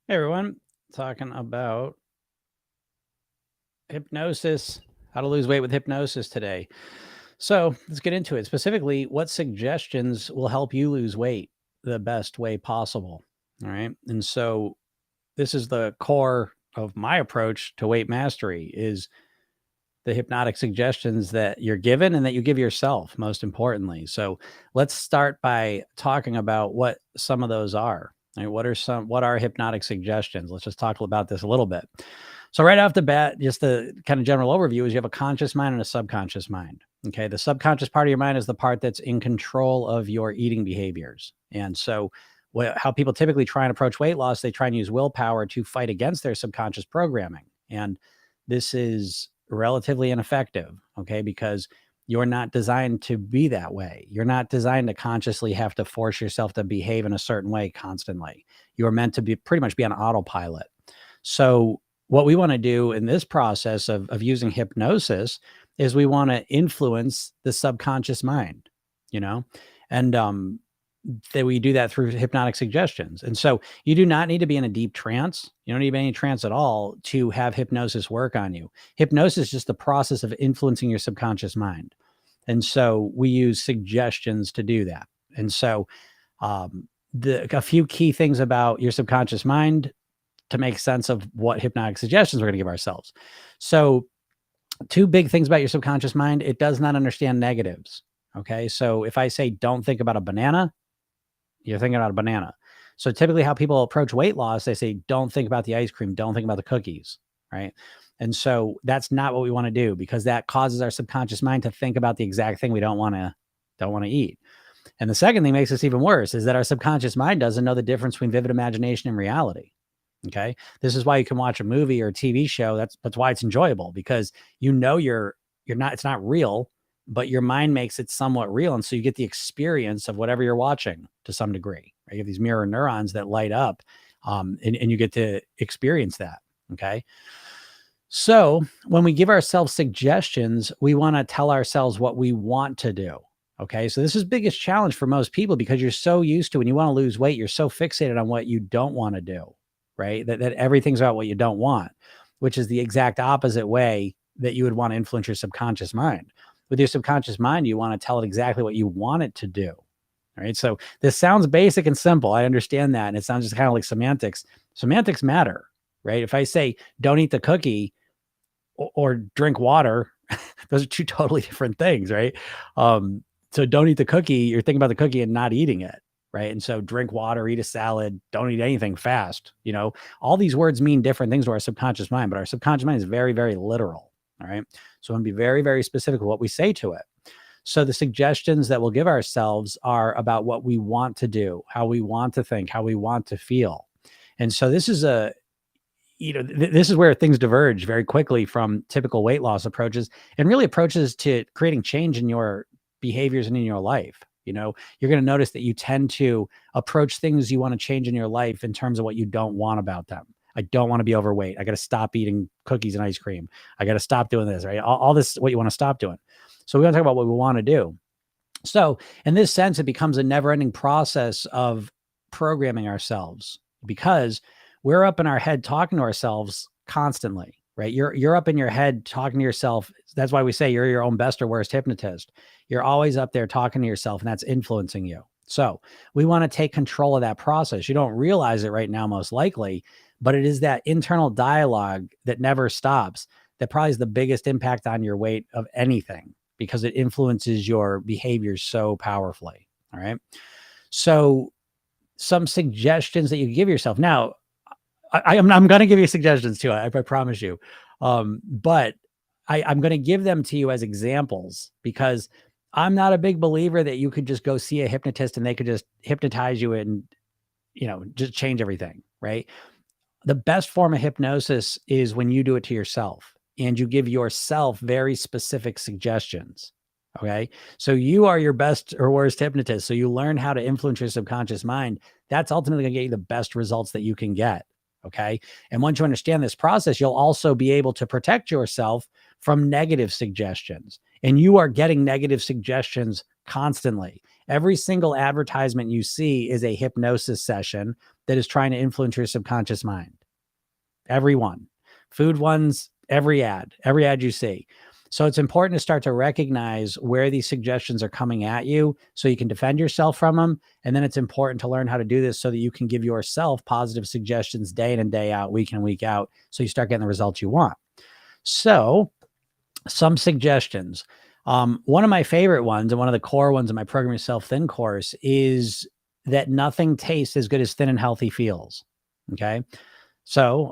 Hey everyone, talking about hypnosis, how to lose weight with hypnosis today. So let's get into it. Specifically, what suggestions will help you lose weight the best way possible? All right. And so this is the core of my approach to weight mastery is the hypnotic suggestions that you're given and that you give yourself, most importantly. So let's start by talking about what some of those are. Right? What are hypnotic suggestions? Let's just talk about this a little bit. So right off the bat, just the kind of general overview is you have a conscious mind and a subconscious mind. Okay. The subconscious part of your mind is the part that's in control of your eating behaviors. And so how people typically try and approach weight loss, they try and use willpower to fight against their subconscious programming. And this is relatively ineffective, okay, because you're not designed to be that way. You're not designed to consciously have to force yourself to behave in a certain way constantly. You're meant to be pretty much be on autopilot. So what we want to do in this process of using hypnosis is we want to influence the subconscious mind, you know, and that we do that through hypnotic suggestions. And so you do not need to be in a deep trance. You don't need any trance at all to have hypnosis work on you. Hypnosis is just the process of influencing your subconscious mind. And so we use suggestions to do that. And so a few key things about your subconscious mind to make sense of what hypnotic suggestions we're going to give ourselves. So two big things about your subconscious mind. It does not understand negatives. Okay. So if I say, don't think about a banana, you're thinking about a banana. So typically how people approach weight loss, they say, don't think about the ice cream. Don't think about the cookies. Right. And so that's not what we want to do because that causes our subconscious mind to think about the exact thing we don't want to eat. And the second thing makes this even worse is that our subconscious mind doesn't know the difference between vivid imagination and reality. Okay. This is why you can watch a movie or a TV show. That's why it's enjoyable because you're not, it's not real, but your mind makes it somewhat real. And so you get the experience of whatever you're watching to some degree. Right? You have these mirror neurons that light up and you get to experience that. Okay. So when we give ourselves suggestions, we want to tell ourselves what we want to do. Okay. So this is biggest challenge for most people because you're so used to when you want to lose weight, you're so fixated on what you don't want to do, right? That everything's about what you don't want, which is the exact opposite way that you would want to influence your subconscious mind. With your subconscious mind, you want to tell it exactly what you want it to do. All right. So this sounds basic and simple. I understand that. And it sounds just kind of like semantics. Semantics matter, right? If I say, don't eat the cookie or drink water, those are two totally different things, right? So don't eat the cookie. You're thinking about the cookie and not eating it. Right. And so drink water, eat a salad, don't eat anything fast. You know, all these words mean different things to our subconscious mind, but our subconscious mind is very, very literal. All right. So I'm going to be very, very specific with what we say to it. So the suggestions that we'll give ourselves are about what we want to do, how we want to think, how we want to feel. And so this is this is where things diverge very quickly from typical weight loss approaches and really approaches to creating change in your behaviors and in your life. You know, you're going to notice that you tend to approach things you want to change in your life in terms of what you don't want about them. I don't want to be overweight. I got to stop eating cookies and ice cream. I got to stop doing this, right? All this, what you want to stop doing. So we're going to talk about what we want to do. So in this sense, it becomes a never ending process of programming ourselves because we're up in our head talking to ourselves constantly, right? You're up in your head talking to yourself. That's why we say you're your own best or worst hypnotist. You're always up there talking to yourself and that's influencing you. So we want to take control of that process. You don't realize it right now, most likely, but it is that internal dialogue that never stops that probably is the biggest impact on your weight of anything because it influences your behaviors so powerfully. All right. So some suggestions that you give yourself. Now, I'm going to give you suggestions too. I promise you. But I'm going to give them to you as examples because I'm not a big believer that you could just go see a hypnotist and they could just hypnotize you and, just change everything. Right. The best form of hypnosis is when you do it to yourself and you give yourself very specific suggestions. Okay. So you are your best or worst hypnotist. So you learn how to influence your subconscious mind. That's ultimately going to get you the best results that you can get. Okay. And once you understand this process, you'll also be able to protect yourself from negative suggestions. And you are getting negative suggestions constantly. Every single advertisement you see is a hypnosis session that is trying to influence your subconscious mind. Every one. Food ones, every ad you see. So it's important to start to recognize where these suggestions are coming at you so you can defend yourself from them. And then it's important to learn how to do this so that you can give yourself positive suggestions day in and day out, week in and week out, so you start getting the results you want. So some suggestions. One of my favorite ones and one of the core ones in my Program Yourself Thin course is that nothing tastes as good as thin and healthy feels. Okay. So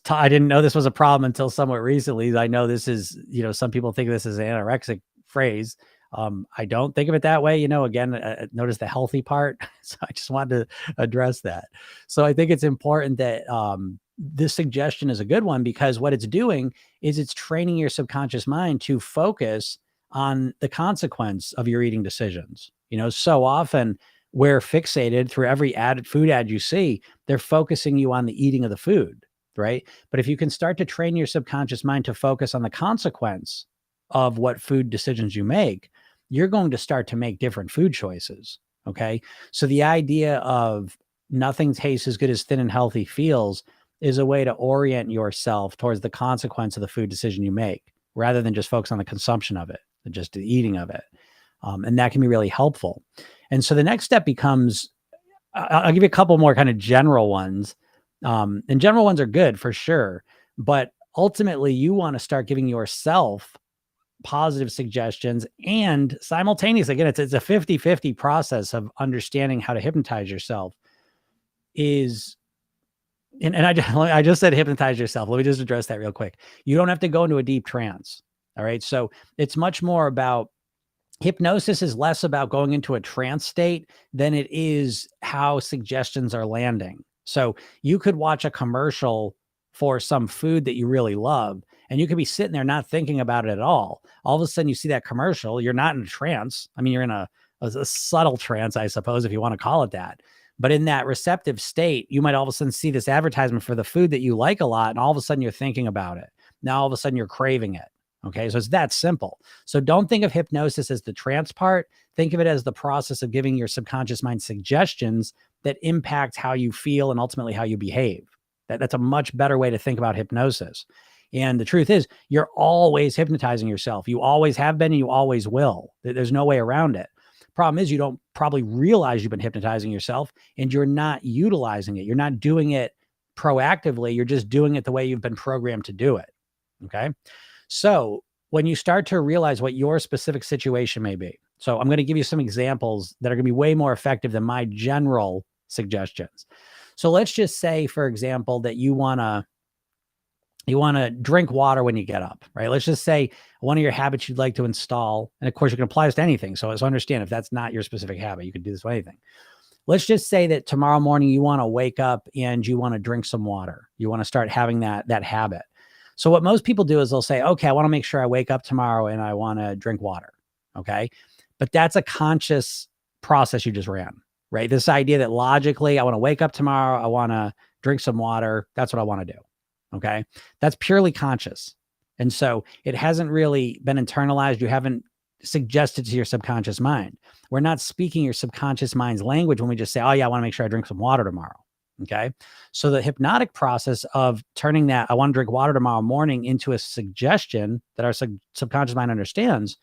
I didn't know this was a problem until somewhat recently. I know this is, some people think this is an anorexic phrase. I don't think of it that way. Again, notice the healthy part. So I just wanted to address that. So I think it's important that this suggestion is a good one, because what it's doing is it's training your subconscious mind to focus on the consequence of your eating decisions. So often we're fixated through every food ad you see, they're focusing you on the eating of the food, right? But if you can start to train your subconscious mind to focus on the consequence of what food decisions you make, you're going to start to make different food choices, okay? So the idea of nothing tastes as good as thin and healthy feels is a way to orient yourself towards the consequence of the food decision you make, rather than just focus on the consumption of it, just the eating of it. And that can be really helpful. And so the next step becomes, I'll give you a couple more kind of general ones. And general ones are good for sure. But ultimately, you want to start giving yourself positive suggestions, and simultaneously, again, it's a 50-50 process of understanding how to hypnotize yourself. And I just said hypnotize yourself. Let me just address that real quick. You don't have to go into a deep trance. All right. So it's much more about, hypnosis is less about going into a trance state than it is how suggestions are landing. So you could watch a commercial for some food that you really love, and you could be sitting there not thinking about it at all. All of a sudden you see that commercial, you're not in a trance. I mean, you're in a subtle trance, I suppose, if you want to call it that. But in that receptive state, you might all of a sudden see this advertisement for the food that you like a lot, and all of a sudden you're thinking about it. Now all of a sudden you're craving it. Okay, so it's that simple. So don't think of hypnosis as the trance part. Think of it as the process of giving your subconscious mind suggestions that impact how you feel and ultimately how you behave. That's a much better way to think about hypnosis. And the truth is, you're always hypnotizing yourself. You always have been and you always will. There's no way around it. Problem is, you don't probably realize you've been hypnotizing yourself, and you're not utilizing it. You're not doing it proactively. You're just doing it the way you've been programmed to do it. Okay. So when you start to realize what your specific situation may be, so I'm going to give you some examples that are going to be way more effective than my general suggestions. So let's just say, for example, that you want to drink water when you get up, right? Let's just say one of your habits you'd like to install, and of course you can apply this to anything. So understand, if that's not your specific habit, you could do this with anything. Let's just say that tomorrow morning you want to wake up and you want to drink some water. You want to start having that habit. So what most people do is they'll say, okay, I want to make sure I wake up tomorrow and I want to drink water. Okay. But that's a conscious process you just ran, right? This idea that logically I want to wake up tomorrow, I want to drink some water. That's what I want to do. Okay. That's purely conscious. And so it hasn't really been internalized. You haven't suggested to your subconscious mind. We're not speaking your subconscious mind's language when we just say, oh yeah, I want to make sure I drink some water tomorrow. Okay. So the hypnotic process of turning that, I want to drink water tomorrow morning, into a suggestion that our subconscious mind understands,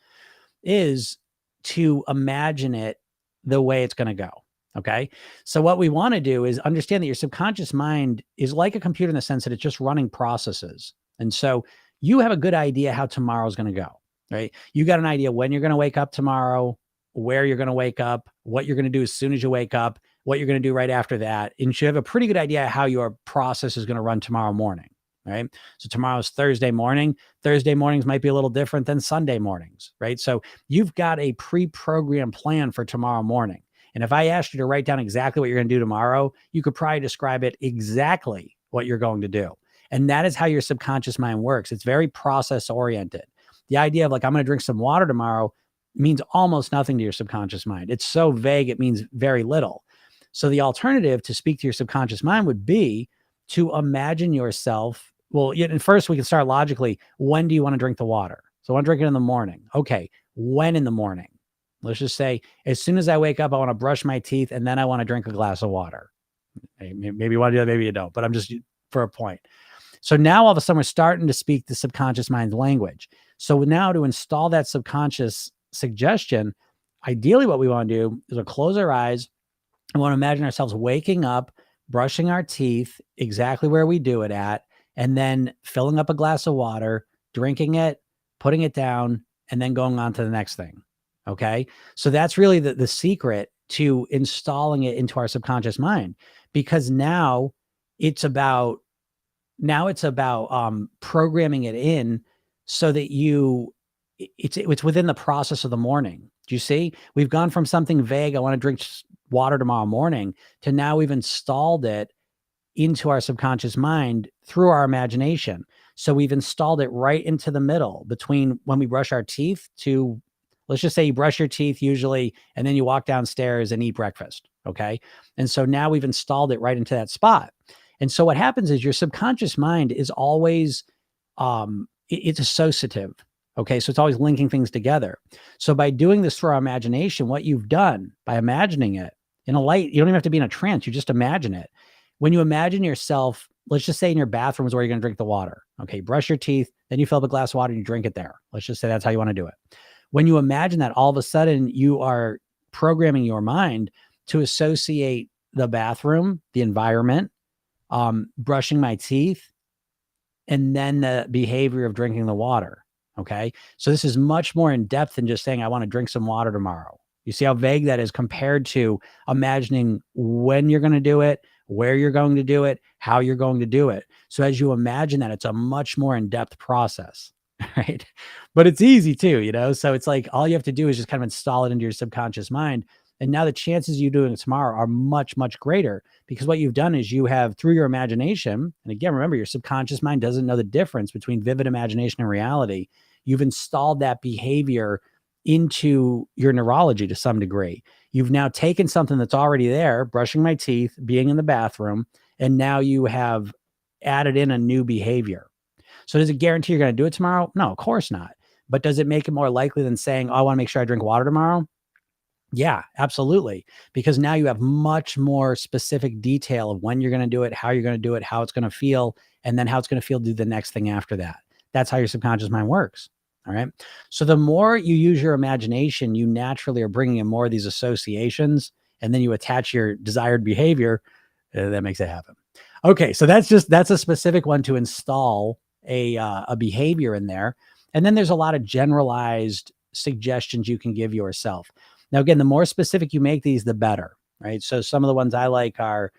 is to imagine it the way it's going to go. Okay. So what we want to do is understand that your subconscious mind is like a computer in the sense that it's just running processes. And so you have a good idea how tomorrow's going to go, right? You got an idea when you're going to wake up tomorrow, where you're going to wake up, what you're going to do as soon as you wake up, what you're going to do right after that. And you have a pretty good idea how your process is going to run tomorrow morning, right? So tomorrow's Thursday morning. Thursday mornings might be a little different than Sunday mornings, right? So you've got a pre-programmed plan for tomorrow morning. And if I asked you to write down exactly what you're going to do tomorrow, you could probably describe it exactly what you're going to do. And that is how your subconscious mind works. It's very process oriented. The idea of like, I'm going to drink some water tomorrow means almost nothing to your subconscious mind. It's so vague, it means very little. So the alternative to speak to your subconscious mind would be to imagine yourself. Well, and first we can start logically. When do you want to drink the water? So I want to drink it in the morning. Okay. When in the morning? Let's just say, as soon as I wake up, I want to brush my teeth and then I want to drink a glass of water. Maybe you want to do that, maybe you don't, but I'm just for a point. So now all of a sudden we're starting to speak the subconscious mind's language. So now to install that subconscious suggestion, ideally what we want to do is to close our eyes. We want to imagine ourselves waking up, brushing our teeth exactly where we do it at, and then filling up a glass of water, drinking it, putting it down, and then going on to the next thing. Okay. So that's really the secret to installing it into our subconscious mind, because it's about programming it in so that it's within the process of the morning. Do you see? We've gone from something vague, I want to drink water tomorrow morning, to now we've installed it into our subconscious mind through our imagination. So we've installed it right into the middle between when we brush our teeth to, let's just say you brush your teeth usually, and then you walk downstairs and eat breakfast. Okay. And so now we've installed it right into that spot. And so what happens is your subconscious mind is always, it's associative. Okay. So it's always linking things together. So by doing this through our imagination, what you've done by imagining it in a light, you don't even have to be in a trance. You just imagine it. When you imagine yourself, let's just say in your bathroom is where you're going to drink the water. Okay. Brush your teeth, then you fill up a glass of water and you drink it there. Let's just say that's how you want to do it. When you imagine that, all of a sudden you are programming your mind to associate the bathroom, the environment, brushing my teeth, and then the behavior of drinking the water. Okay. So this is much more in depth than just saying, I want to drink some water tomorrow. You see how vague that is compared to imagining when you're going to do it, where you're going to do it, how you're going to do it. So as you imagine that, it's a much more in-depth process, right? But it's easy too, so it's like all you have to do is just kind of install it into your subconscious mind. And now the chances you doing it tomorrow are much, much greater, because what you've done is you have, through your imagination, and again, remember, your subconscious mind doesn't know the difference between vivid imagination and reality. You've installed that behavior into your neurology to some degree. You've now taken something that's already there, brushing my teeth, being in the bathroom, and now you have added in a new behavior. So does it guarantee you're going to do it tomorrow? No, of course not. But does it make it more likely than saying, oh, I want to make sure I drink water tomorrow? Yeah, absolutely. Because now you have much more specific detail of when you're going to do it, how you're going to do it, how it's going to feel, and then how it's going to feel to do the next thing after that. That's how your subconscious mind works. All right. So the more you use your imagination, you naturally are bringing in more of these associations, and then you attach your desired behavior. That makes it happen. Okay. So that's a specific one to install a behavior in there. And then there's a lot of generalized suggestions you can give yourself. Now, again, the more specific you make these, the better, right? So some of the ones I like are,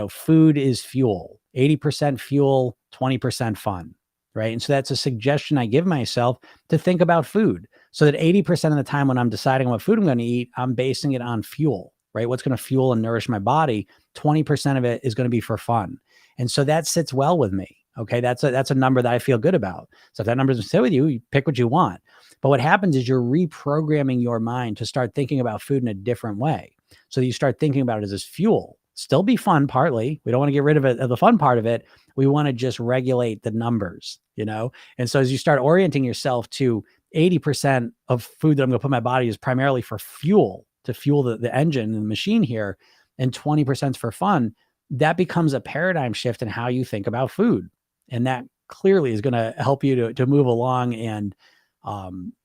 food is fuel, 80% fuel, 20% fun, right? And so that's a suggestion I give myself to think about food, so that 80% of the time when I'm deciding what food I'm going to eat, I'm basing it on fuel, right? What's going to fuel and nourish my body. 20% of it is going to be for fun. And so that sits well with me. Okay. That's a number that I feel good about. So if that number doesn't sit with you, you pick what you want. But what happens is you're reprogramming your mind to start thinking about food in a different way. So you start thinking about it as this fuel. Still be fun partly. We don't want to get rid of it, of the fun part of it. We want to just regulate the numbers, And so as you start orienting yourself to 80% of food that I'm going to put in my body is primarily for fuel, to fuel the engine and the machine here, and 20% for fun, that becomes a paradigm shift in how you think about food. And that clearly is going to help you to move along and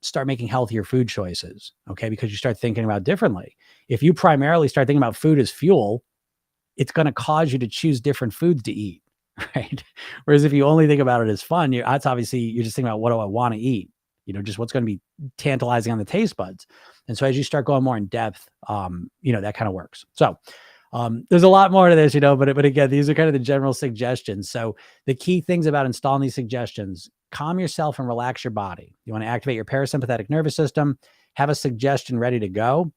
start making healthier food choices. Okay. Because you start thinking about differently. If you primarily start thinking about food as fuel, it's going to cause you to choose different foods to eat. Right. Whereas if you only think about it as fun, that's obviously, you're just thinking about, what do I want to eat? Just what's going to be tantalizing on the taste buds. And so as you start going more in depth, that kind of works. So there's a lot more to this, but again, these are kind of the general suggestions. So the key things about installing these suggestions: calm yourself and relax your body. You want to activate your parasympathetic nervous system, have a suggestion ready to go,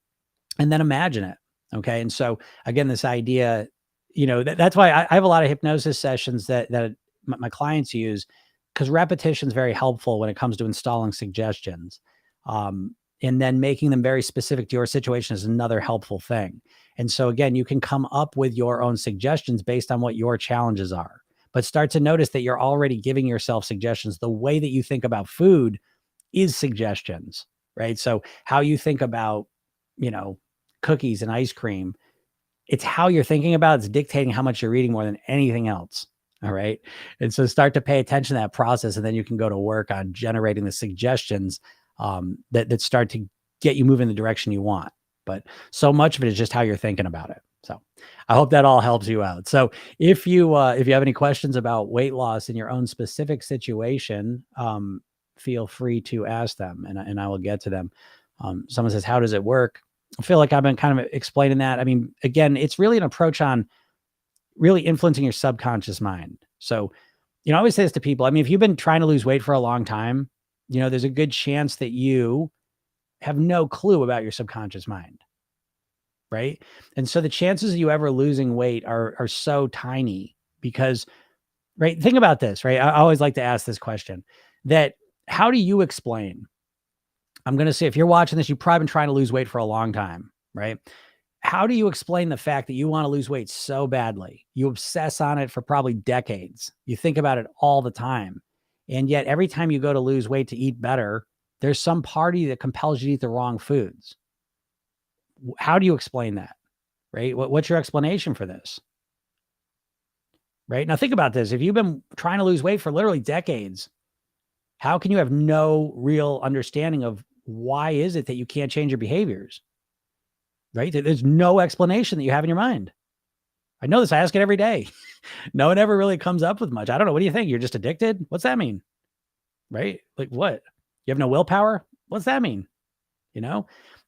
and then imagine it. Okay. And so again, this idea, that's why I have a lot of hypnosis sessions that my clients use, because repetition is very helpful when it comes to installing suggestions. And then making them very specific to your situation is another helpful thing. And so again, you can come up with your own suggestions based on what your challenges are, but start to notice that you're already giving yourself suggestions. The way that you think about food is suggestions, right? So how you think about cookies and ice cream. It's how you're thinking about it's dictating how much you're eating more than anything else. All right. And so start to pay attention to that process, and then you can go to work on generating the suggestions that start to get you moving in the direction you want. But so much of it is just how you're thinking about it. So I hope that all helps you out. So if you have any questions about weight loss in your own specific situation, feel free to ask them, and I will get to them. Someone says, how does it work? I feel like I've been kind of explaining that. I mean, again, it's really an approach on really influencing your subconscious mind. So, I always say this to people. I mean, if you've been trying to lose weight for a long time, there's a good chance that you have no clue about your subconscious mind. Right. And so the chances of you ever losing weight are so tiny because, right. Think about this, right? I always like to ask this question that how do you explain? I'm going to say, if you're watching this, you've probably been trying to lose weight for a long time, right? How do you explain the fact that you want to lose weight so badly? You obsess on it for probably decades. You think about it all the time. And yet every time you go to lose weight to eat better, there's some party that compels you to eat the wrong foods. How do you explain that? Right? What's your explanation for this? Right? Now think about this. If you've been trying to lose weight for literally decades, how can you have no real understanding of why is it that you can't change your behaviors? Right? There's no explanation that you have in your mind. I know this. I ask it every day. No one ever really comes up with much. I don't know. What do you think? You're just addicted? What's that mean? Right? Like what? You have no willpower? What's that mean? You're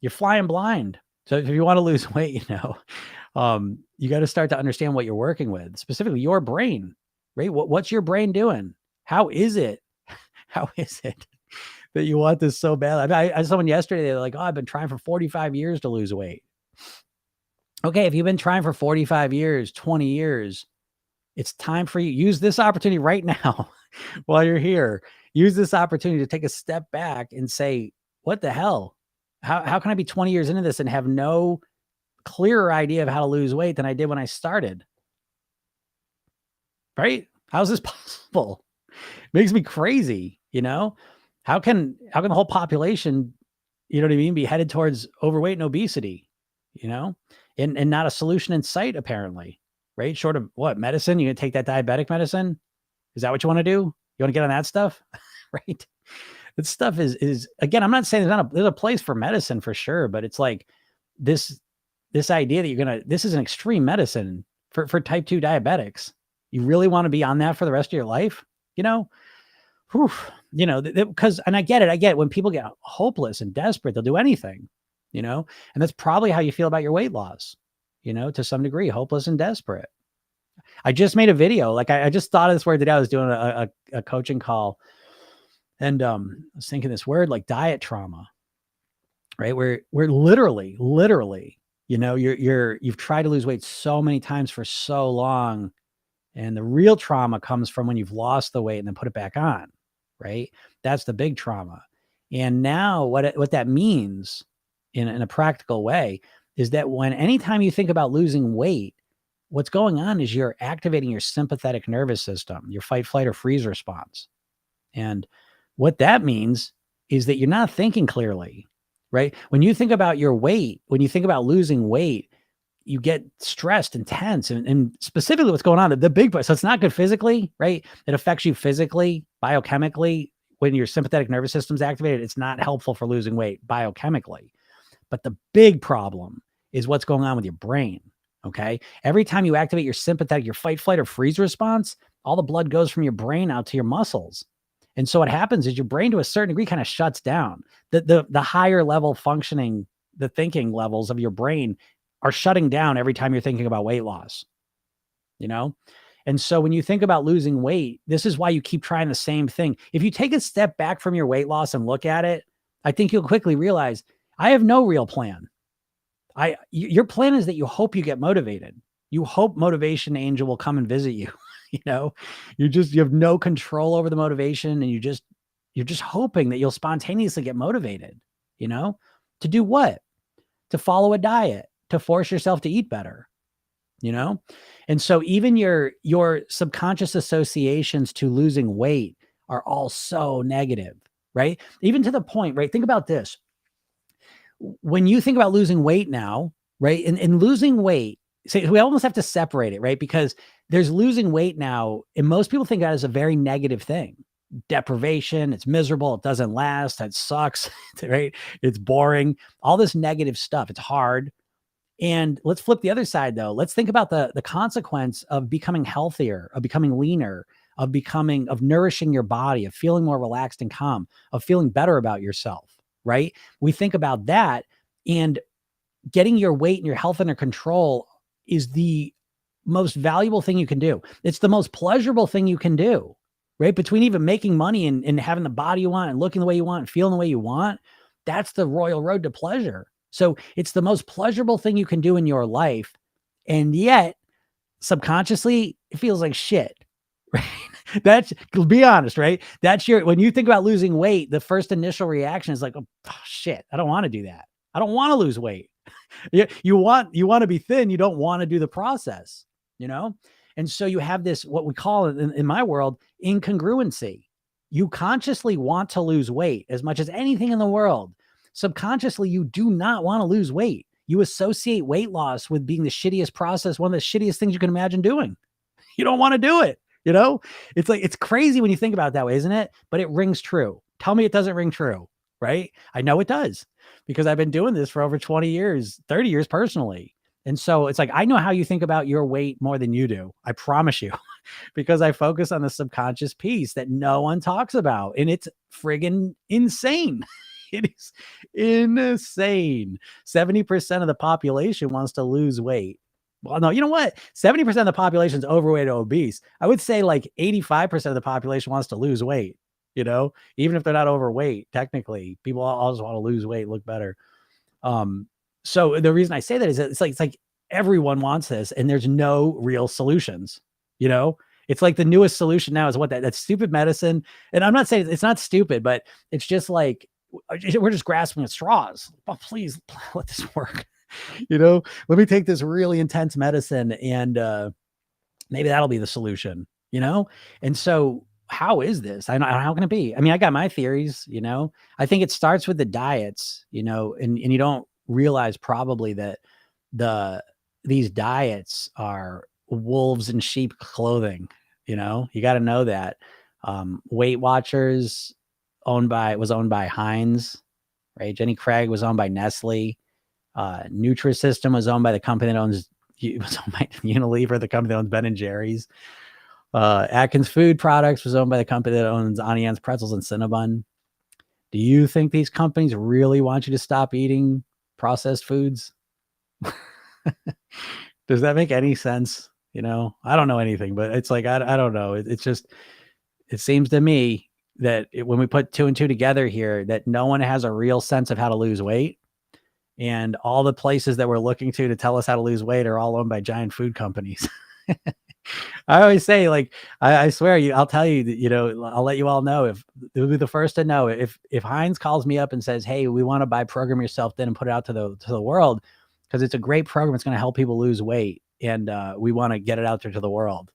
flying blind. So if you want to lose weight, you got to start to understand what you're working with, specifically your brain, right? What's your brain doing? How is it? How is it that you want this so bad? I had someone yesterday, they're like, oh, I've been trying for 45 years to lose weight. Okay, if you've been trying for 45 years, 20 years, it's time for you. Use this opportunity right now while you're here. Use this opportunity to take a step back and say, what the hell? How can I be 20 years into this and have no clearer idea of how to lose weight than I did when I started? Right? How's this possible? Makes me crazy, How can the whole population, be headed towards overweight and obesity, and not a solution in sight, apparently, right? Short of what, medicine? You gonna take that diabetic medicine? Is that what you want to do? You want to get on that stuff? Right? This stuff is again, I'm not saying there's a place for medicine for sure, but it's like this idea that this is an extreme medicine for type 2 diabetics. You really want to be on that for the rest of your life? Because, and I get it. When people get hopeless and desperate, they'll do anything, and that's probably how you feel about your weight loss, to some degree, hopeless and desperate. I just made a video. Like I just thought of this word today. I was doing a coaching call, and I was thinking this word like diet trauma, right? We're literally, you've tried to lose weight so many times for so long. And the real trauma comes from when you've lost the weight and then put it back on, right? That's the big trauma. And now what that means in a practical way is that anytime you think about losing weight, what's going on is you're activating your sympathetic nervous system, your fight, flight, or freeze response. And what that means is that you're not thinking clearly, right? When you think about your weight, when you think about losing weight, you get stressed and tense, and specifically what's going on, the big part. So it's not good physically, right? It affects you physically, biochemically. When your sympathetic nervous system's activated, it's not helpful for losing weight biochemically. But the big problem is what's going on with your brain. Okay. Every time you activate your sympathetic, your fight, flight, or freeze response, all the blood goes from your brain out to your muscles. And so what happens is your brain to a certain degree kind of shuts down. The higher level functioning, the thinking levels of your brain are shutting down every time you're thinking about weight loss, And so when you think about losing weight, this is why you keep trying the same thing. If you take a step back from your weight loss and look at it, I think you'll quickly realize I have no real plan. Your plan is that you hope you get motivated. You hope Motivation Angel will come and visit you. You have no control over the motivation, and you're just hoping that you'll spontaneously get motivated, to do what? To follow a diet, to force yourself to eat better, And so even your subconscious associations to losing weight are all so negative, right? Even to the point, right? Think about this. when you think about losing weight now, right? And losing weight, so we almost have to separate it, right? Because there's losing weight now, and most people think that is a very negative thing. Deprivation, it's miserable, it doesn't last, that sucks, right? It's boring, all this negative stuff. It's hard. And let's flip the other side though. Let's think about the consequence of becoming healthier, of becoming leaner, of nourishing your body, of feeling more relaxed and calm, of feeling better about yourself, right? We think about that, and getting your weight and your health under control is the most valuable thing you can do. It's the most pleasurable thing you can do, right? Between even making money and having the body you want and looking the way you want and feeling the way you want, that's the royal road to pleasure. So it's the most pleasurable thing you can do in your life. And yet, subconsciously, it feels like shit, right? That's, be honest, right? That's when you think about losing weight, the first initial reaction is like, oh, shit, I don't want to do that. I don't want to lose weight. You want to be thin. You don't want to do the process, you know? And so you have this, what we call in my world, incongruency. You consciously want to lose weight as much as anything in the world. Subconsciously, you do not want to lose weight. You associate weight loss with being the shittiest process, one of the shittiest things you can imagine doing. You don't want to do it. You know, it's like, it's crazy when you think about it that way, isn't it? But it rings true. Tell me it doesn't ring true, right? I know it does, because I've been doing this for over 20 years, 30 years personally. And so it's like, I know how you think about your weight more than you do. I promise you, because I focus on the subconscious piece that no one talks about. And it's friggin' insane. It is insane. 70% of the population wants to lose weight. Well, no, you know what? 70% of the population is overweight or obese. I would say like 85% of the population wants to lose weight, you know, even if they're not overweight. Technically, people always want to lose weight, look better. So the reason I say that is that it's like everyone wants this, and there's no real solutions, you know? It's like the newest solution now is what that's stupid medicine. And I'm not saying it's not stupid, but it's just like, we're just grasping at straws. Oh, please let this work. You know, let me take this really intense medicine, and maybe that'll be the solution, you know? And so how is this? I know, how can it be? I mean, I got my theories, you know. I think it starts with the diets, you know, and you don't realize probably that these diets are wolves in sheep clothing, you know. You got to know that. Weight Watchers was owned by Heinz, right? Jenny Craig was owned by Nestle. Nutrisystem was owned by the company that owns Unilever, the company that owns Ben and Jerry's. Atkins Food Products was owned by the company that owns Auntie Anne's Pretzels and Cinnabon. Do you think these companies really want you to stop eating processed foods? Does that make any sense? You know, I don't know anything, but it's like, I don't know. It's just, it seems to me that when we put two and two together here, that no one has a real sense of how to lose weight. And all the places that we're looking to tell us how to lose weight are all owned by giant food companies. I always say, like, I swear I'll tell you that, you know, I'll let you all know, if it'll be the first to know if Heinz calls me up and says, hey, we want to buy Program Yourself Thin and put it out to the world, because it's a great program. It's going to help people lose weight. And we want to get it out there to the world.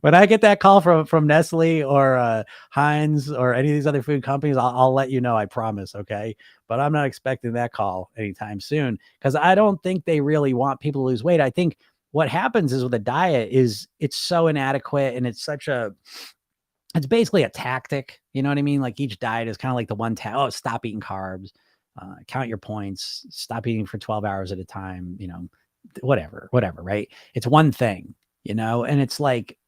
When I get that call from Nestle or Heinz or any of these other food companies, I'll let you know, I promise. Okay. But I'm not expecting that call anytime soon, because I don't think they really want people to lose weight. I think what happens is with a diet is it's so inadequate, and it's basically a tactic. You know what I mean? Like each diet is kind of like the one stop eating carbs, count your points, stop eating for 12 hours at a time, you know, whatever, right? It's one thing, you know, and it's like,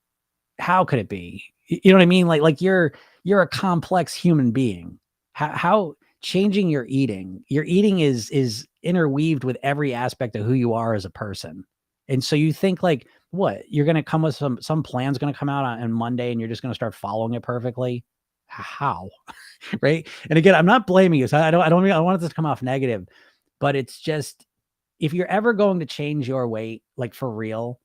how could it be? You know what I mean? Like you're a complex human being. How changing your eating is interweaved with every aspect of who you are as a person. And so you think like, what, you're going to come with some plan's going to come out on Monday, and you're just going to start following it perfectly. How? Right. And again, I'm not blaming you. So I don't want this to come off negative, but it's just, if you're ever going to change your weight, like for real,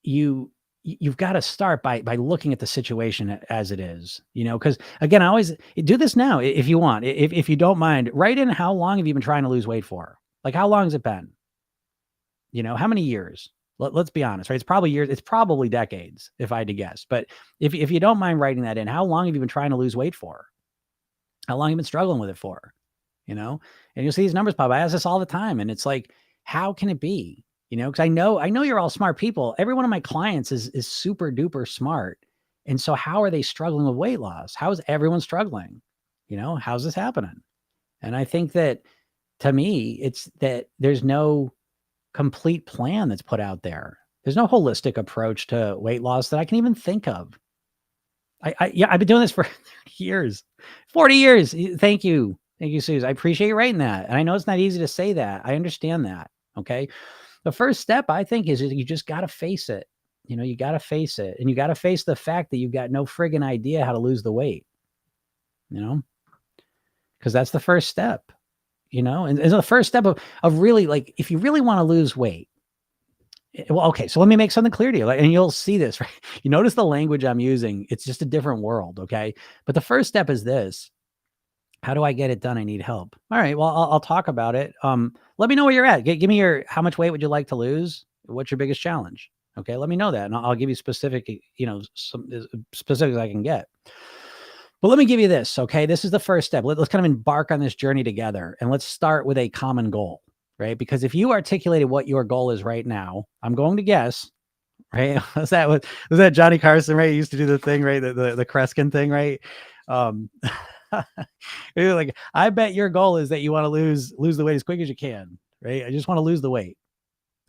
you've got to start by looking at the situation as it is, you know, because again, I always do this now. If you want, if you don't mind, write in, how long have you been trying to lose weight for? Like, how long has it been? You know, how many years? Let's be honest, right? It's probably years. It's probably decades, if I had to guess. But if you don't mind writing that in, how long have you been trying to lose weight for? How long have you been struggling with it for? You know, and you'll see these numbers pop. I ask this all the time, and it's like, how can it be? You know, because I know you're all smart people. Every one of my clients is super duper smart. And so how are they struggling with weight loss? How is everyone struggling? You know, how's this happening? And I think that to me, it's that there's no complete plan that's put out there. There's no holistic approach to weight loss that I can even think of. Yeah, I've been doing this for 30 years, 40 years. Thank you. Thank you, Suze. I appreciate you writing that. And I know it's not easy to say that. I understand that. Okay. The first step, I think, is you just got to face it. You know, you got to face it. And you got to face the fact that you've got no friggin' idea how to lose the weight, you know, because that's the first step, you know, and it's the first step of really, like, if you really want to lose weight. Well, okay, so let me make something clear to you, like, and you'll see this, right? You notice the language I'm using, it's just a different world, okay? But the first step is this. How do I get it done? I need help. All right, well, I'll talk about it. Let me know where you're at. Give me how much weight would you like to lose? What's your biggest challenge? Okay, let me know that, and I'll give you specific, you know, some specifics I can get. But let me give you this, okay? This is the first step. Let's kind of embark on this journey together, and let's start with a common goal. Right? Because if you articulated what your goal is right now, I'm going to guess, right? Was that Johnny Carson, right? He used to do the thing, right? The Kreskin thing, right? Like, I bet your goal is that you want to lose the weight as quick as you can, right? I just want to lose the weight.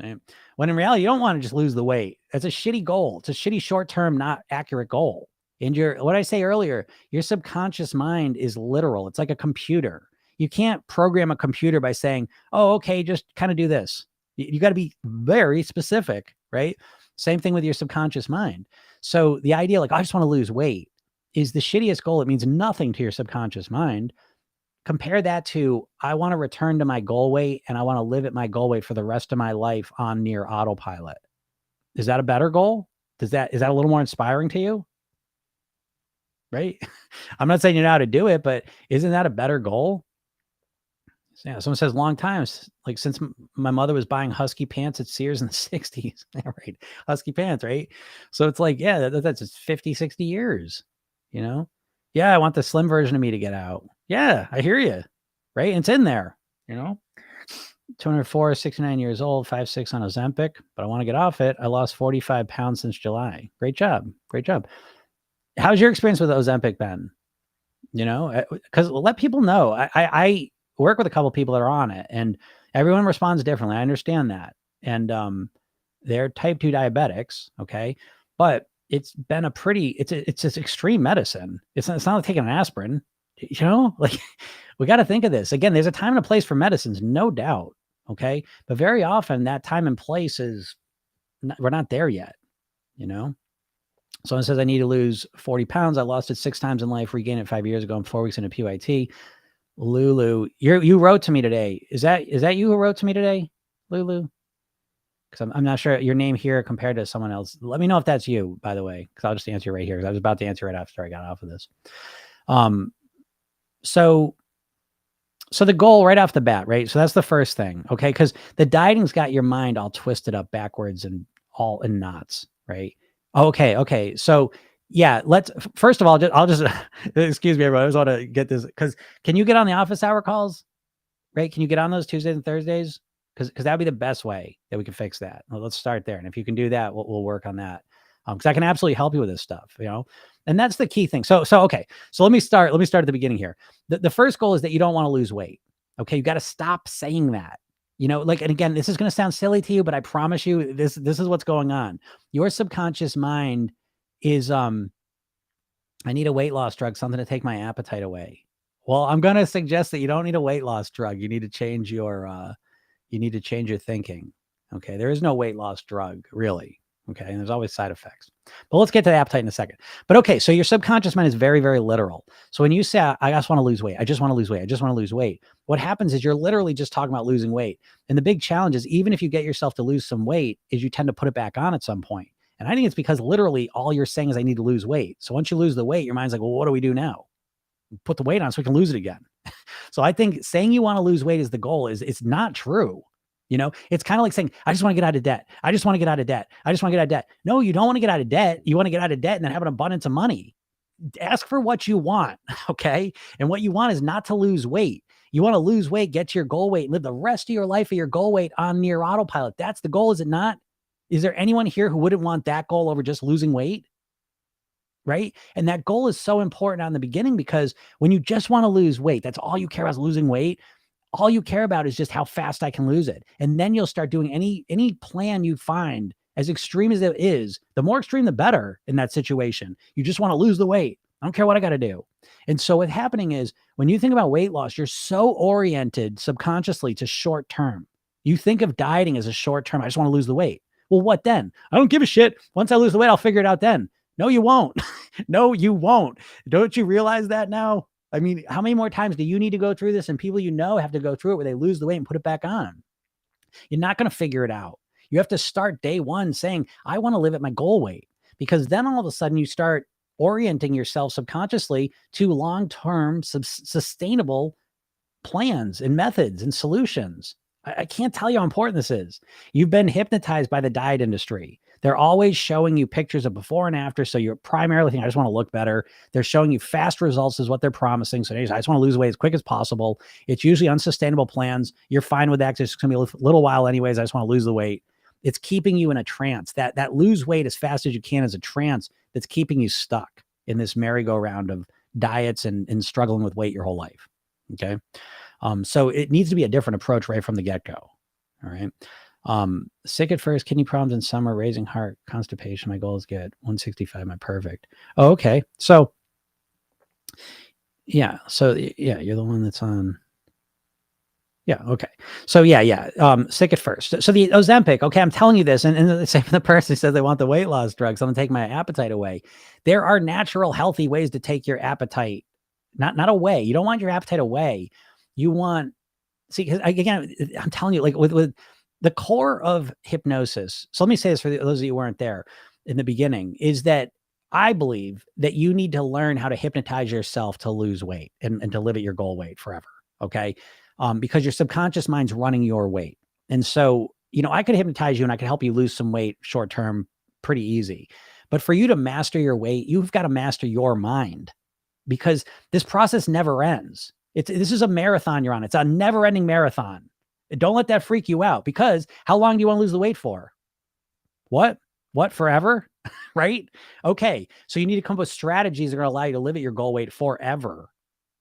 Right? When in reality, you don't want to just lose the weight. That's a shitty goal. It's a shitty short-term, not accurate goal. And what I say earlier, your subconscious mind is literal. It's like a computer. You can't program a computer by saying, oh, okay, just kind of do this. You got to be very specific, right? Same thing with your subconscious mind. So the idea, like, I just want to lose weight, is the shittiest goal. It means nothing to your subconscious mind. Compare that to, I want to return to my goal weight and I want to live at my goal weight for the rest of my life on near autopilot. Is that a better goal? Is that a little more inspiring to you? Right? I'm not saying you know how to do it, but isn't that a better goal? Yeah, someone says long times, like since my mother was buying husky pants at Sears in the 60s. Yeah, right. Husky pants, right? So it's like, yeah, that's just 50, 60 years, you know? Yeah, I want the slim version of me to get out. Yeah, I hear you, right? And it's in there, you know? 204, 69 years old, 5'6" on Ozempic, but I want to get off it. I lost 45 pounds since July. Great job. Great job. How's your experience with Ozempic been? You know, because let people know. I work with a couple of people that are on it, and everyone responds differently. I understand that. And they're type 2 diabetics, okay? But it's been it's this extreme medicine. It's not like taking an aspirin, you know? Like, we got to think of this. Again, there's a time and a place for medicines, no doubt, okay? But very often that time and place we're not there yet, you know? Someone says, I need to lose 40 pounds. I lost it 6 times in life, regained it 5 years ago. I'm 4 weeks into PYT. Lulu, you wrote to me today. Is that you who wrote to me today, Lulu? Because I'm not sure your name here compared to someone else. Let me know if that's you, by the way, because I'll just answer right here. Because I was about to answer it after I got off of this. So the goal right off the bat, right? So that's the first thing, okay? Because the dieting's got your mind all twisted up backwards and all in knots, right? Okay. So yeah, first of all, I'll just excuse me, everyone. I just want to get this, because can you get on the office hour calls, right? Can you get on those Tuesdays and Thursdays? Because that'd be the best way that we can fix that. Well, let's start there. And if you can do that, we'll work on that. Because I can absolutely help you with this stuff, you know? And that's the key thing. So okay. So let me start at the beginning here. The first goal is that you don't want to lose weight. Okay. You got to stop saying that. You know, like, and again, this is going to sound silly to you, but I promise you this is what's going on. Your subconscious mind is, I need a weight loss drug, something to take my appetite away. Well, I'm going to suggest that you don't need a weight loss drug. You need to change your thinking. Okay. There is no weight loss drug, really. Okay. And there's always side effects, but let's get to the appetite in a second. But okay. So your subconscious mind is very, very literal. So when you say, I just want to lose weight, I just want to lose weight, I just want to lose weight, what happens is you're literally just talking about losing weight. And the big challenge is, even if you get yourself to lose some weight, is you tend to put it back on at some point. And I think it's because literally all you're saying is, I need to lose weight. So once you lose the weight, your mind's like, well, what do we do now? Put the weight on so we can lose it again. So I think saying you want to lose weight is the goal it's not true. You know, it's kind of like saying, I just want to get out of debt. I just want to get out of debt. I just want to get out of debt. No, you don't want to get out of debt. You want to get out of debt and then have an abundance of money. ask for what you want. Okay. And what you want is not to lose weight. You want to lose weight, get to your goal weight, live the rest of your life at your goal weight on near autopilot. That's the goal, is it not? Is there anyone here who wouldn't want that goal over just losing weight? Right. And that goal is so important on the beginning, because when you just want to lose weight, that's all you care about, is losing weight. All you care about is just how fast I can lose it. And then you'll start doing any plan you find, as extreme as it is. The more extreme, the better in that situation. You just want to lose the weight. I don't care what I got to do. And so what's happening is, when you think about weight loss, you're so oriented subconsciously to short term. You think of dieting as a short term. I just want to lose the weight. Well, what then? I don't give a shit. Once I lose the weight, I'll figure it out then. No, you won't. No, you won't. Don't you realize that now? I mean, how many more times do you need to go through this? And people have to go through it where they lose the weight and put it back on. You're not going to figure it out. You have to start day one saying, I want to live at my goal weight, because then all of a sudden you start orienting yourself subconsciously to long-term sustainable plans and methods and solutions. I can't tell you how important this is. You've been hypnotized by the diet industry. They're always showing you pictures of before and after. So you're primarily thinking, I just want to look better. They're showing you fast results is what they're promising. So I just want to lose weight as quick as possible. It's usually unsustainable plans. You're fine with that because it's going to be a little while anyways. I just want to lose the weight. It's keeping you in a trance. That lose weight as fast as you can is a trance that's keeping you stuck in this merry-go-round of diets and struggling with weight your whole life. Okay. So it needs to be a different approach right from the get-go. All right. Sick at first, kidney problems in summer, raising heart, constipation. My goal is get 165. My perfect. Oh, okay. So yeah. So yeah, you're the one that's on. Yeah. Okay. So yeah. Sick at first. So the Ozempic. Okay. I'm telling you this. And the same the person who says they want the weight loss drugs. I'm going to take my appetite away. There are natural, healthy ways to take your appetite, not away. You don't want your appetite away. You want, because again, I'm telling you, like with the core of hypnosis. So let me say this for those of you who weren't there in the beginning, is that I believe that you need to learn how to hypnotize yourself to lose weight and to live at your goal weight forever. Okay. Because your subconscious mind's running your weight. And so, I could hypnotize you and I could help you lose some weight short term, pretty easy. But for you to master your weight, you've got to master your mind, because this process never ends. This is a marathon you're on. It's a never ending marathon. Don't let that freak you out, because how long do you want to lose the weight for? What forever? Right? Okay. So you need to come up with strategies that are going to allow you to live at your goal weight forever.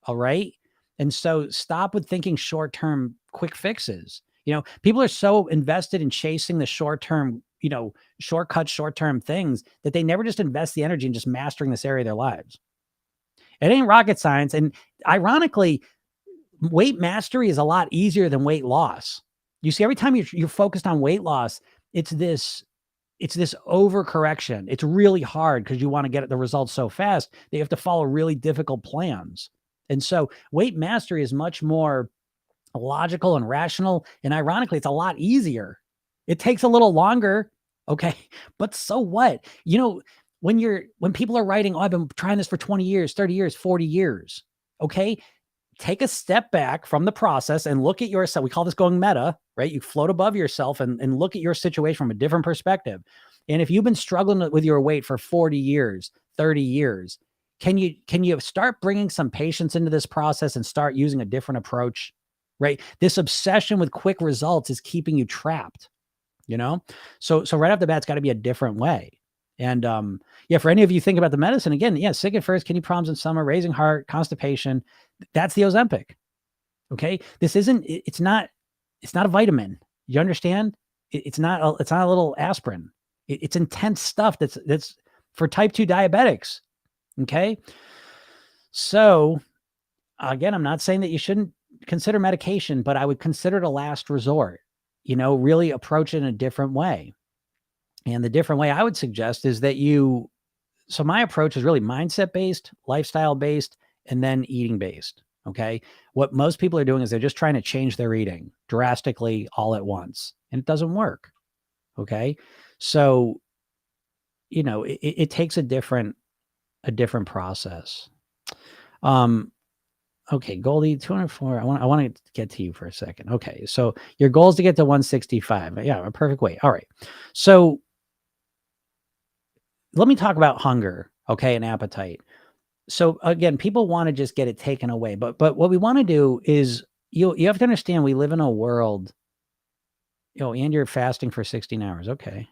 All right. And so stop with thinking short-term quick fixes. People are so invested in chasing the short-term, shortcut, short-term things that they never just invest the energy in just mastering this area of their lives. It ain't rocket science. And ironically, weight mastery is a lot easier than weight loss. You see, every time you're focused on weight loss, it's this overcorrection. It's really hard because you want to get the results so fast that you have to follow really difficult plans. And so weight mastery is much more logical and rational. And ironically, it's a lot easier. It takes a little longer. Okay. But so what? When people are writing, oh, I've been trying this for 20 years, 30 years, 40 years. Okay. Take a step back from the process and look at yourself. We call this going meta, right? You float above yourself and look at your situation from a different perspective. And if you've been struggling with your weight for 40 years, 30 years, can you start bringing some patience into this process and start using a different approach, right? This obsession with quick results is keeping you trapped, So right off the bat, it's got to be a different way. And for any of you think about the medicine, again, sick at first, kidney problems in summer, raising heart, constipation, that's the Ozempic. Okay. It's not a vitamin. You understand? It's not a little aspirin. It's intense stuff that's for type 2 diabetics. Okay. So again, I'm not saying that you shouldn't consider medication, but I would consider it a last resort, really approach it in a different way. And the different way I would suggest is that so my approach is really mindset based, lifestyle based, and then eating based. Okay. What most people are doing is they're just trying to change their eating drastically all at once, and it doesn't work. Okay. So, it takes a different process. Okay. Goldie 204. I want to get to you for a second. Okay. So your goal is to get to 165. Yeah. A perfect weight. All right. So let me talk about hunger. Okay. And appetite. So again, people want to just get it taken away, but what we want to do is you have to understand we live in a world, and you're fasting for 16 hours. Okay.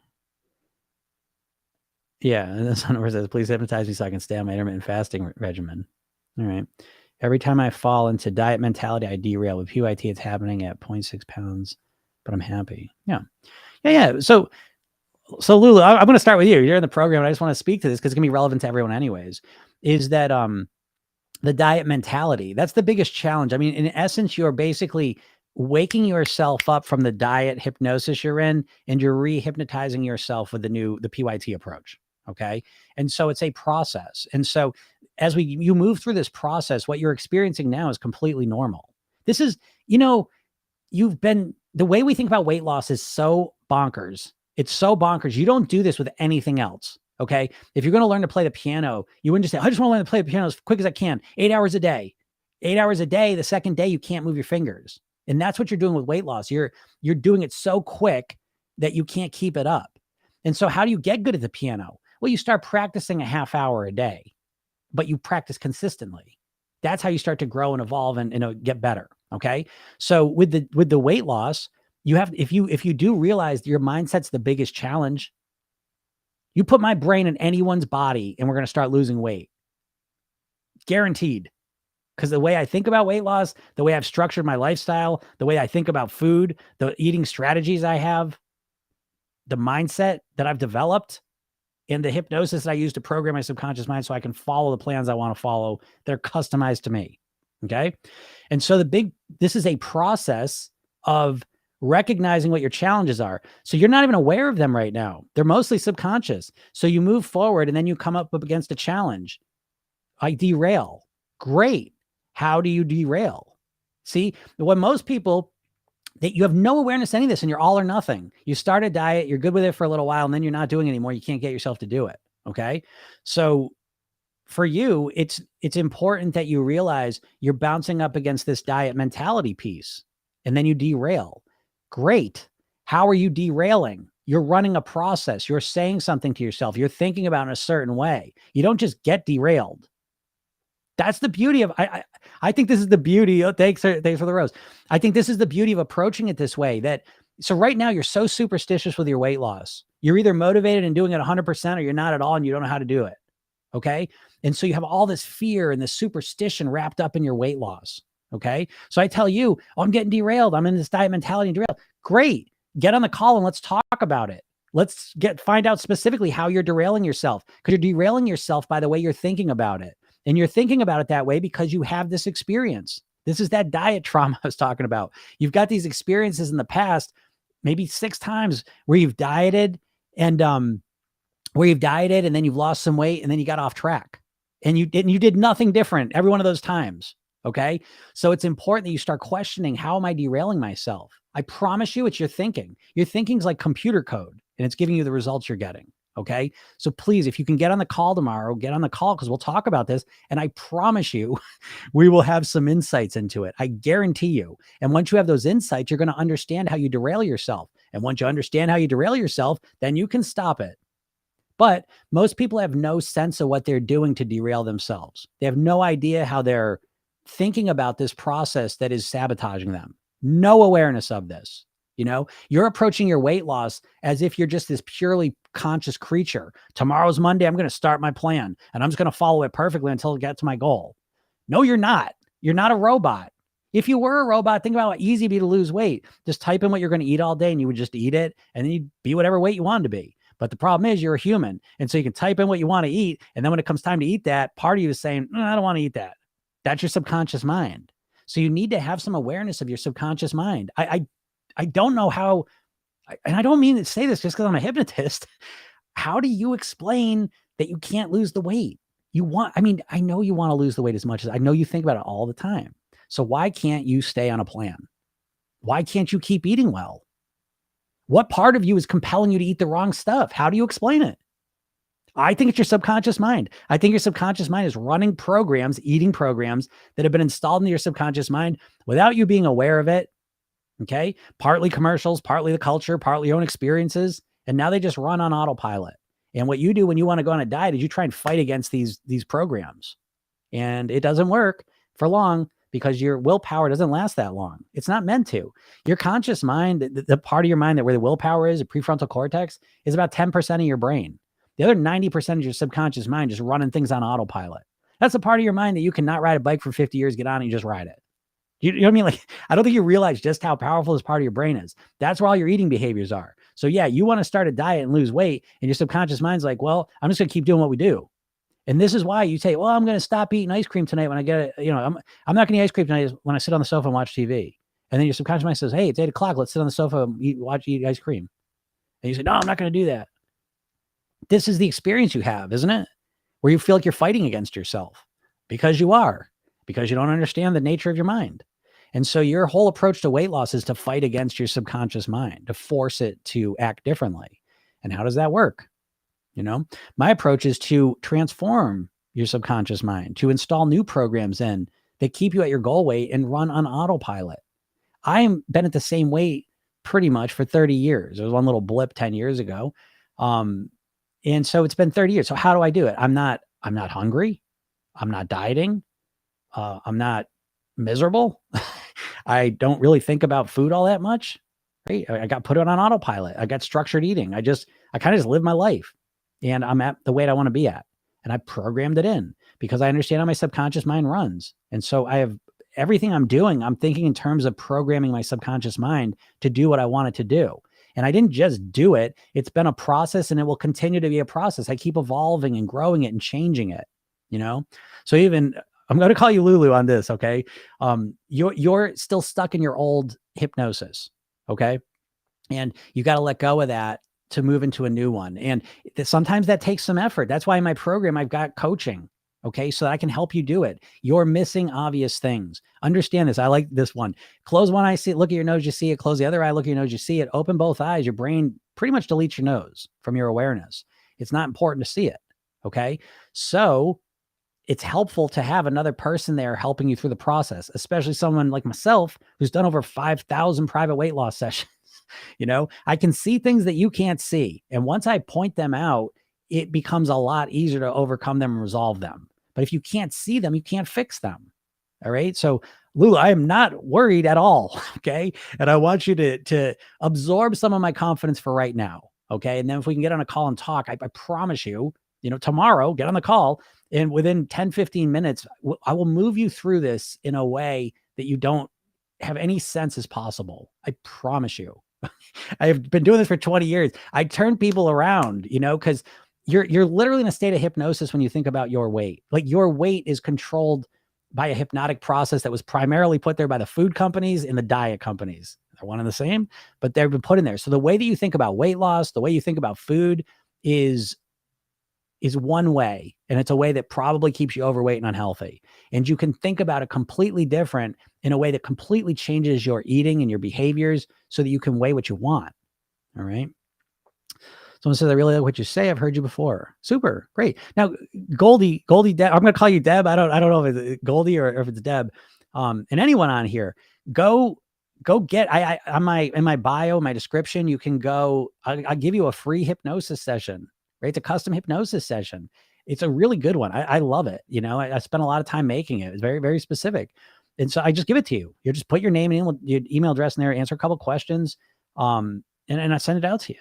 Yeah, and this one says, "Please hypnotize me so I can stay on my intermittent fasting regimen." All right. Every time I fall into diet mentality, I derail. With PYT, it's happening at 0.6 pounds, but I'm happy. Yeah. Yeah, yeah. So Lulu, I'm going to start with you. You're in the program, and I just want to speak to this because it's going to be relevant to everyone anyways. Is that the diet mentality? That's the biggest challenge. I mean, in essence, you're basically waking yourself up from the diet hypnosis you're in, and you're re-hypnotizing yourself with the PYT approach. Okay. And so it's a process. And so as you move through this process, what you're experiencing now is completely normal. This is, you know, the way we think about weight loss is so bonkers. It's so bonkers. You don't do this with anything else. Okay. If you're going to learn to play the piano, you wouldn't just say, I just want to learn to play the piano as quick as I can, 8 hours a day. 8 hours a day. The second day, you can't move your fingers. And that's what you're doing with weight loss. You're doing it so quick that you can't keep it up. And so how do you get good at the piano? Well, you start practicing a half hour a day, but you practice consistently. That's how you start to grow and evolve and get better. Okay. So with the weight loss, you have, if you do realize your mindset's the biggest challenge, you put my brain in anyone's body and we're going to start losing weight. Guaranteed. Because the way I think about weight loss, the way I've structured my lifestyle, the way I think about food, the eating strategies I have, the mindset that I've developed, and the hypnosis that I use to program my subconscious mind so I can follow the plans I want to follow, they're customized to me. Okay. And so this is a process of recognizing what your challenges are. So you're not even aware of them right now. They're mostly subconscious. So you move forward and then you come up against a challenge. I derail. Great. How do you derail? See, when most people, that you have no awareness of any of this and you're all or nothing. You start a diet, you're good with it for a little while, and then you're not doing it anymore. You can't get yourself to do it. Okay. So for you, it's important that you realize you're bouncing up against this diet mentality piece, and then you derail. Great. How are you derailing? You're running a process. You're saying something to yourself. You're thinking about it in a certain way. You don't just get derailed. That's the beauty of, I think this is the beauty. Oh, thanks for the rose. I think this is the beauty of approaching it this way. So right now you're so superstitious with your weight loss. You're either motivated and doing it 100% or you're not at all and you don't know how to do it. Okay. And so you have all this fear and this superstition wrapped up in your weight loss. Okay. So I tell you, I'm getting derailed. I'm in this diet mentality and derailed. Great. Get on the call and let's talk about it. Let's find out specifically how you're derailing yourself, because you're derailing yourself by the way you're thinking about it. And you're thinking about it that way because you have this experience. This is that diet trauma I was talking about. You've got these experiences in the past, maybe 6 times where you've dieted and then you've lost some weight and then you got off track and you did nothing different every one of those times. Okay. So it's important that you start questioning, how am I derailing myself? I promise you it's your thinking. Your thinking's like computer code and it's giving you the results you're getting. Okay. So please, if you can get on the call tomorrow, get on the call because we'll talk about this. And I promise you, we will have some insights into it. I guarantee you. And once you have those insights, you're going to understand how you derail yourself. And once you understand how you derail yourself, then you can stop it. But most people have no sense of what they're doing to derail themselves. They have no idea how they're thinking about this process that is sabotaging them. No awareness of this. You're approaching your weight loss as if you're just this purely conscious creature. Tomorrow's Monday. I'm going to start my plan and I'm just going to follow it perfectly until I get to my goal. No, you're not. You're not a robot. If you were a robot, think about how easy it'd be to lose weight. Just type in what you're going to eat all day and you would just eat it and then you'd be whatever weight you wanted to be. But the problem is you're a human. And so you can type in what you want to eat. And then when it comes time to eat that, part of you is saying, I don't want to eat that. That's your subconscious mind. So you need to have some awareness of your subconscious mind. I don't know how, and I don't mean to say this just because I'm a hypnotist. How do you explain that you can't lose the weight? I know you want to lose the weight as much as I know you think about it all the time. So why can't you stay on a plan? Why can't you keep eating well? What part of you is compelling you to eat the wrong stuff? How do you explain it? I think it's your subconscious mind. I think your subconscious mind is running programs, eating programs that have been installed into your subconscious mind without you being aware of it. Okay. Partly commercials, partly the culture, partly your own experiences. And now they just run on autopilot. And what you do when you want to go on a diet is you try and fight against these programs. And it doesn't work for long because your willpower doesn't last that long. It's not meant to. Your conscious mind, the part of your mind that where the willpower is, the prefrontal cortex, is about 10% of your brain. The other 90% is your subconscious mind just running things on autopilot. That's the part of your mind that you cannot ride a bike for 50 years, get on and you just ride it. You know what I mean? Like, I don't think you realize just how powerful this part of your brain is. That's where all your eating behaviors are. So yeah, you want to start a diet and lose weight, and your subconscious mind's like, well, I'm just going to keep doing what we do. And this is why you say, well, I'm going to stop eating ice cream tonight when I get it. I'm not going to eat ice cream tonight when I sit on the sofa and watch TV. And then your subconscious mind says, hey, it's 8:00. Let's sit on the sofa and eat ice cream. And you say, no, I'm not going to do that. This is the experience you have, isn't it? Where you feel like you're fighting against yourself because you are, because you don't understand the nature of your mind. And so your whole approach to weight loss is to fight against your subconscious mind, to force it to act differently. And how does that work? My approach is to transform your subconscious mind, to install new programs in that keep you at your goal weight and run on autopilot. I've been at the same weight pretty much for 30 years. There was one little blip 10 years ago. And so it's been 30 years. So how do I do it? I'm not hungry. I'm not dieting. I'm not miserable. I don't really think about food all that much. Right? I got put on autopilot. I got structured eating. I kind of just live my life, and I'm at the weight I want to be at. And I programmed it in because I understand how my subconscious mind runs. And so I have everything I'm doing, I'm thinking in terms of programming my subconscious mind to do what I want it to do. And I didn't just do it. It's been a process, and it will continue to be a process. I keep evolving and growing it and changing it, So even I'm going to call you Lulu on this. Okay. You're still stuck in your old hypnosis. Okay. And you got to let go of that to move into a new one. And sometimes that takes some effort. That's why in my program, I've got coaching. Okay. So that I can help you do it. You're missing obvious things. Understand this. I like this one. Close one eye, see it, look at your nose, you see it. Close the other eye, look at your nose, you see it. Open both eyes. Your brain pretty much deletes your nose from your awareness. It's not important to see it. Okay. So it's helpful to have another person there helping you through the process, especially someone like myself who's done over 5,000 private weight loss sessions. I can see things that you can't see. And once I point them out, it becomes a lot easier to overcome them and resolve them. But if you can't see them, you can't fix them. All right. So Lulu, I am not worried at all. Okay. And I want you to absorb some of my confidence for right now. Okay. And then if we can get on a call and talk, I promise you, tomorrow, get on the call. And within 10, 15 minutes, I will move you through this in a way that you don't have any sense is possible. I promise you. I've been doing this for 20 years. I turn people around, because you're literally in a state of hypnosis when you think about your weight. Like your weight is controlled by a hypnotic process that was primarily put there by the food companies and the diet companies. They're one and the same, but they've been put in there. So the way that you think about weight loss, the way you think about food is one way, and it's a way that probably keeps you overweight and unhealthy. And you can think about it completely different in a way that completely changes your eating and your behaviors so that you can weigh what you want. All right. Someone says, I really like what you say. I've heard you before. Super. Great. Now, Goldie, Deb, I'm going to call you Deb. I don't know if it's Goldie or if it's Deb. And anyone on here, go get, in my bio, my description, you can go, I'll give you a free hypnosis session. Right? It's a custom hypnosis session. It's a really good one. I love it. I spent a lot of time making it. It's very, very specific. And so I just give it to you. You just put your name and your email address in there, answer a couple of questions. And I send it out to you.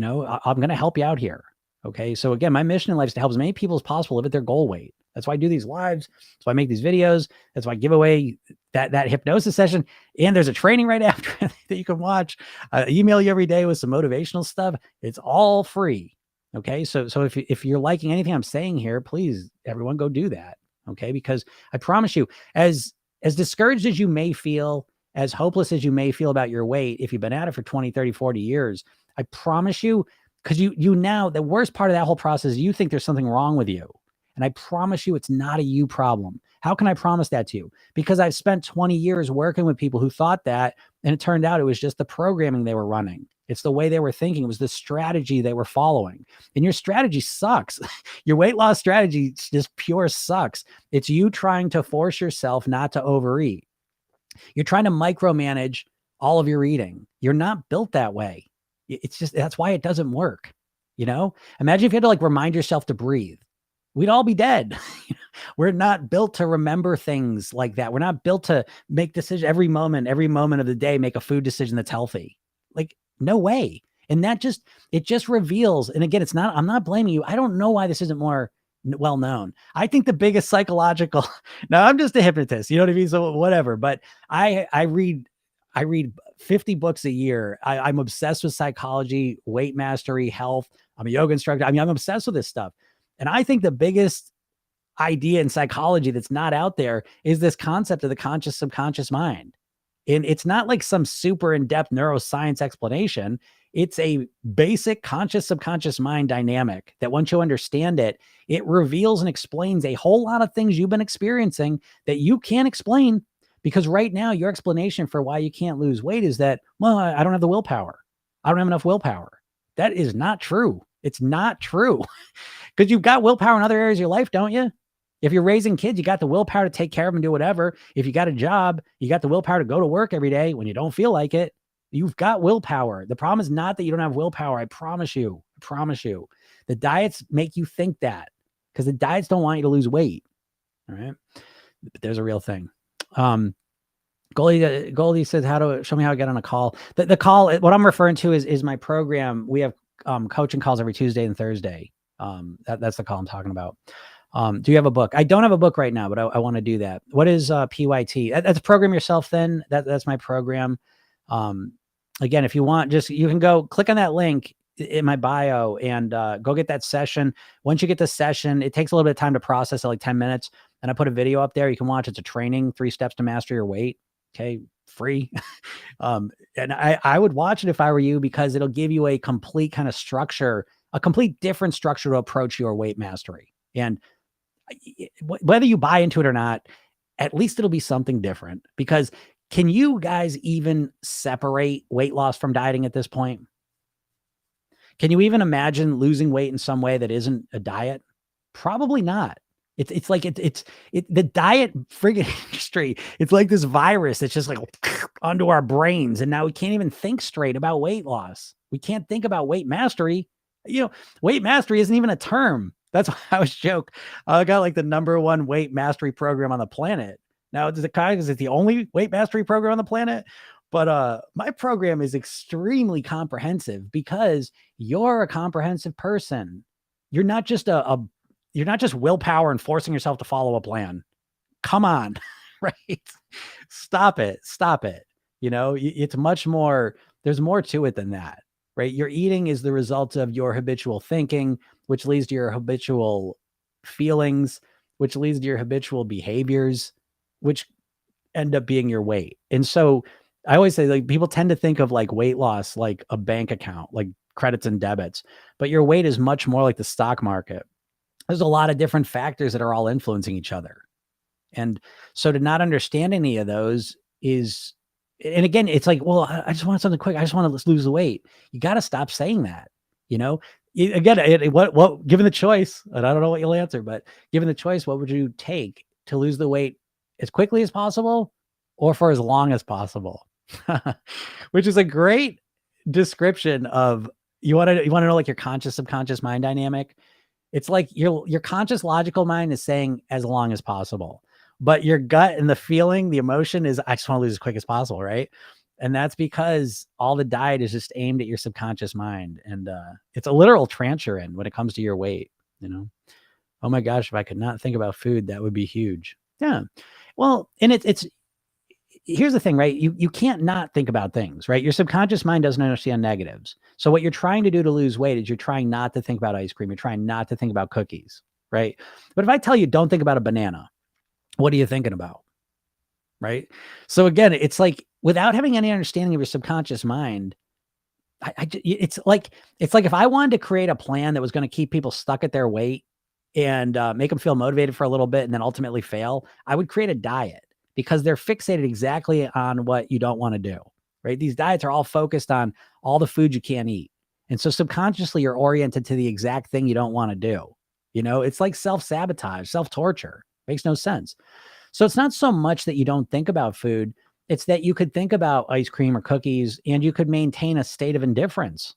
I'm going to help you out here. Okay. So again, my mission in life is to help as many people as possible live at their goal weight. That's why I do these lives. That's why I make these videos. That's why I give away that hypnosis session. And there's a training right after that you can watch. I email you every day with some motivational stuff. It's all free. Okay. So if you're liking anything I'm saying here, please, everyone, go do that. Okay. Because I promise you, as discouraged as you may feel, as hopeless as you may feel about your weight, if you've been at it for 20, 30, 40 years, I promise you, because you now, the worst part of that whole process is you think there's something wrong with you. And I promise you, it's not a you problem. How can I promise that to you? Because I've spent 20 years working with people who thought that, and it turned out it was just the programming they were running. It's the way they were thinking. It was the strategy they were following. And your strategy sucks. Your weight loss strategy just pure sucks. It's you trying to force yourself not to overeat. You're trying to micromanage all of your eating. You're not built that way. It's just, that's why it doesn't work. Imagine if you had to remind yourself to breathe. we'd all be dead. We're not built to remember things like that. We're not built to make decisions every moment of the day, make a food decision that's healthy. Like, no way. And it just reveals. And again, I'm not blaming you. I don't know why this isn't more well known. I think the biggest psychological, now I'm just a hypnotist, you know what I mean? So whatever, but I read 50 books a year. I'm obsessed with psychology, weight mastery, health. I'm a yoga instructor. I mean, I'm obsessed with this stuff. And I think the biggest idea in psychology that's not out there is this concept of the conscious subconscious mind. And it's not like some super in-depth neuroscience explanation. It's a basic conscious subconscious mind dynamic that once you understand it, it reveals and explains a whole lot of things you've been experiencing that you can't explain, because right now your explanation for why you can't lose weight is that, well, I don't have the willpower. I don't have enough willpower. That is not true. It's not true. Because you've got willpower in other areas of your life, don't you? If you're raising kids, you got the willpower to take care of them and do whatever. If you got a job, you got the willpower to go to work every day when you don't feel like it. You've got willpower. The problem is not that you don't have willpower. I promise you. I promise you. The diets make you think that, because the diets don't want you to lose weight. All right. But there's a real thing. Goldie says, show me how I get on a call. The call, what I'm referring to is my program. We have coaching calls every Tuesday and Thursday. That's the call I'm talking about. Do you have a book? I don't have a book right now, but I want to do that. What is PYT? That's Program Yourself Thin. That's my program. Again, if you want, you can go click on that link in my bio and go get that session. Once you get the session, it takes a little bit of time to process it, like 10 minutes. And I put a video up there. You can watch. It's a training, 3 steps to master your weight. Okay. Free. And I would watch it if I were you, because it'll give you a complete kind of structure, a complete different structure to approach your weight mastery. And whether you buy into it or not, at least it'll be something different. Because can you guys even separate weight loss from dieting at this point? Can you even imagine losing weight in some way that isn't a diet? Probably not. It's like the diet friggin' industry. It's like this virus that's just like onto our brains, and now we can't even think straight about weight loss. We can't think about weight mastery. Weight mastery isn't even a term. That's why I always joke. I got like the #1 weight mastery program on the planet. Now, is it the only weight mastery program on the planet? But my program is extremely comprehensive, because you're a comprehensive person. You're not just you're not just willpower and forcing yourself to follow a plan. Come on, right? Stop it. It's much more. There's more to it than that, right? Your eating is the result of your habitual thinking, which leads to your habitual feelings, which leads to your habitual behaviors, which end up being your weight. And so I always say, like, people tend to think of like weight loss like a bank account, like credits and debits, but your weight is much more like the stock market. There's a lot of different factors that are all influencing each other. And so to not understand any of those is, and again, it's like, well, I just want something quick. I just want to lose the weight. You got to stop saying that. Given the choice, and I don't know what you'll answer, but given the choice, what would you take to lose the weight as quickly as possible or for as long as possible? Which is a great description of, you want to know like your conscious subconscious mind dynamic. It's like your conscious logical mind is saying as long as possible, but your gut and the feeling, the emotion is, I just want to lose as quick as possible, right? And that's because all the diet is just aimed at your subconscious mind. And it's a literal trance you're in when it comes to your weight, Oh my gosh, if I could not think about food, that would be huge. Yeah. Well, and it's here's the thing, right? You can't not think about things, right? Your subconscious mind doesn't understand negatives. So what you're trying to do to lose weight is you're trying not to think about ice cream. You're trying not to think about cookies, right? But if I tell you, don't think about a banana, what are you thinking about? Right? So again, it's like, without having any understanding of your subconscious mind, it's like if I wanted to create a plan that was going to keep people stuck at their weight and make them feel motivated for a little bit and then ultimately fail, I would create a diet, because they're fixated exactly on what you don't want to do, right? These diets are all focused on all the food you can't eat. And so subconsciously you're oriented to the exact thing you don't want to do. It's like self-sabotage, self-torture. Makes no sense. So it's not so much that you don't think about food. It's that you could think about ice cream or cookies and you could maintain a state of indifference,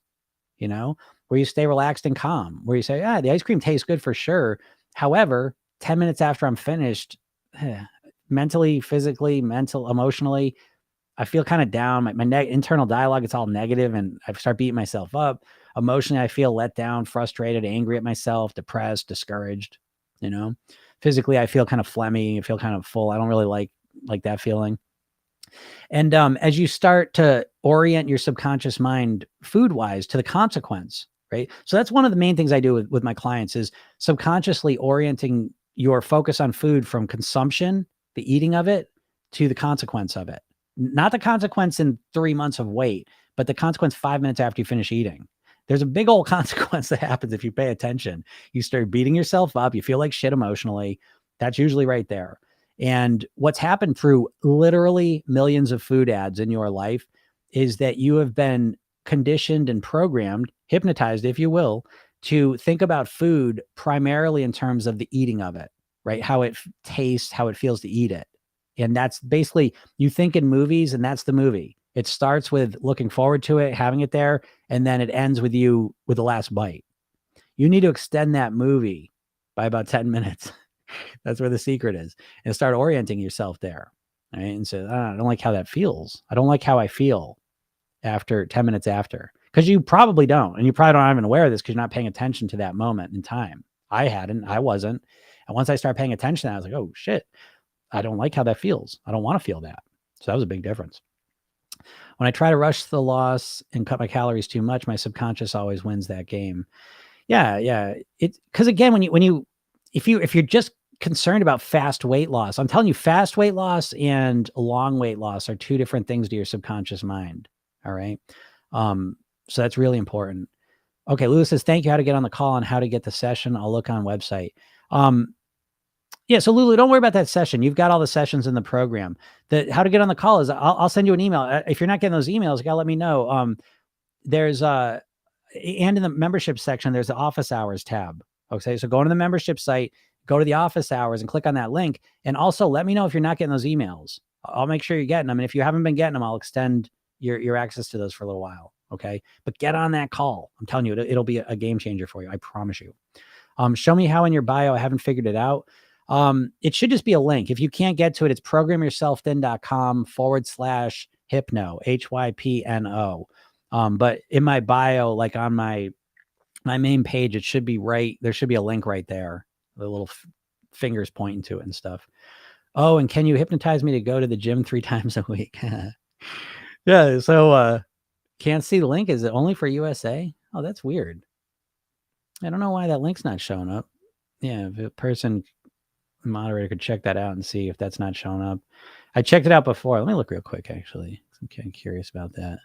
where you stay relaxed and calm, where you say, the ice cream tastes good for sure. However, 10 minutes after I'm finished, mentally, physically, emotionally, I feel kind of down. My internal dialogue, it's all negative, and I start beating myself up. Emotionally, I feel let down, frustrated, angry at myself, depressed, discouraged. Physically, I feel kind of phlegmy. I feel kind of full. I don't really like that feeling. And as you start to orient your subconscious mind food wise to the consequence, right? So that's one of the main things I do with my clients is subconsciously orienting your focus on food from consumption, the eating of it, to the consequence of it. Not the consequence in 3 months of weight, but the consequence 5 minutes after you finish eating. There's a big old consequence that happens if you pay attention. You start beating yourself up. You feel like shit emotionally. That's usually right there. And what's happened through literally millions of food ads in your life is that you have been conditioned and programmed, hypnotized, if you will, to think about food primarily in terms of the eating of it, right? How it tastes, how it feels to eat it. And that's basically, you think in movies, and that's the movie. It starts with looking forward to it, having it there, and then it ends with you with the last bite. You need to extend that movie by about 10 minutes. That's where the secret is. And start orienting yourself there. Right. And so I don't like how that feels. I don't like how I feel after 10 minutes after. Because you probably don't. And you probably aren't even aware of this because you're not paying attention to that moment in time. I wasn't. And once I started paying attention, I was like, oh shit, I don't like how that feels. I don't want to feel that. So that was a big difference. When I try to rush the loss and cut my calories too much, my subconscious always wins that game. Yeah. Because again, if you're just concerned about fast weight loss, I'm telling you, fast weight loss and long weight loss are two different things to your subconscious mind. All right. So that's really important. Okay. Lewis says, thank you. How to get on the call and how to get the session. I'll look on website. Yeah. So Lulu, don't worry about that session. You've got all the sessions in the program. How to get on the call is I'll send you an email. If you're not getting those emails, you gotta let me know. There's and in the membership section, there's the office hours tab. Okay. So go to the membership site, go to the office hours and click on that link. And also let me know if you're not getting those emails. I'll make sure you're getting them. And if you haven't been getting them, I'll extend your access to those for a little while. Okay. But get on that call. I'm telling you, it'll be a game changer for you. I promise you. Show me how in your bio. I haven't figured it out. It should just be a link. If you can't get to it, it's programyourselfthin.com/hypno, HYPNO. But in my bio, like on my main page, it should be right. There should be a link right there. The little fingers pointing to it and stuff. Oh, and can you hypnotize me to go to the gym 3 times a week? Yeah. So, can't see the link. Is it only for USA? Oh, that's weird. I don't know why that link's not showing up. Yeah. If a moderator could check that out and see if that's not showing up. I checked it out before. Let me look real quick, actually. I'm kind of curious about that.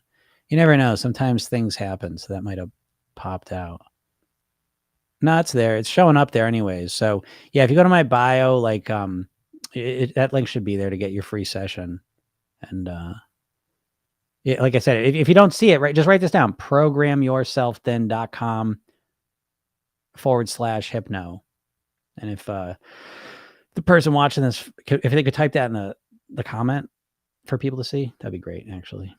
You never know. Sometimes things happen. So that might have popped out. No, it's there. It's showing up there anyways. So yeah, if you go to my bio, like that link should be there to get your free session. And yeah, like I said, if you don't see it, right, just write this down. programyourselfthin.com/hypno. And if the person watching this, if they could type that in the comment for people to see, that'd be great, actually.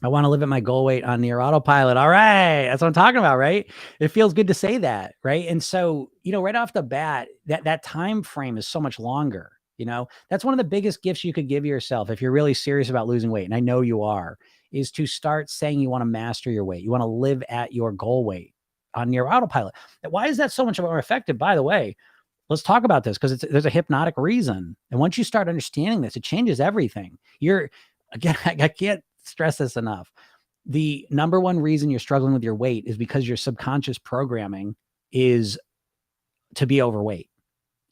I want to live at my goal weight on near autopilot. All right. That's what I'm talking about, right? It feels good to say that, right? And so, right off the bat, that time frame is so much longer. That's one of the biggest gifts you could give yourself if you're really serious about losing weight. And I know you are, is to start saying you want to master your weight. You want to live at your goal weight on near autopilot. Why is that so much more effective? By the way, let's talk about this because there's a hypnotic reason. And once you start understanding this, it changes everything. Again, I can't stress this enough. The number one reason you're struggling with your weight is because your subconscious programming is to be overweight.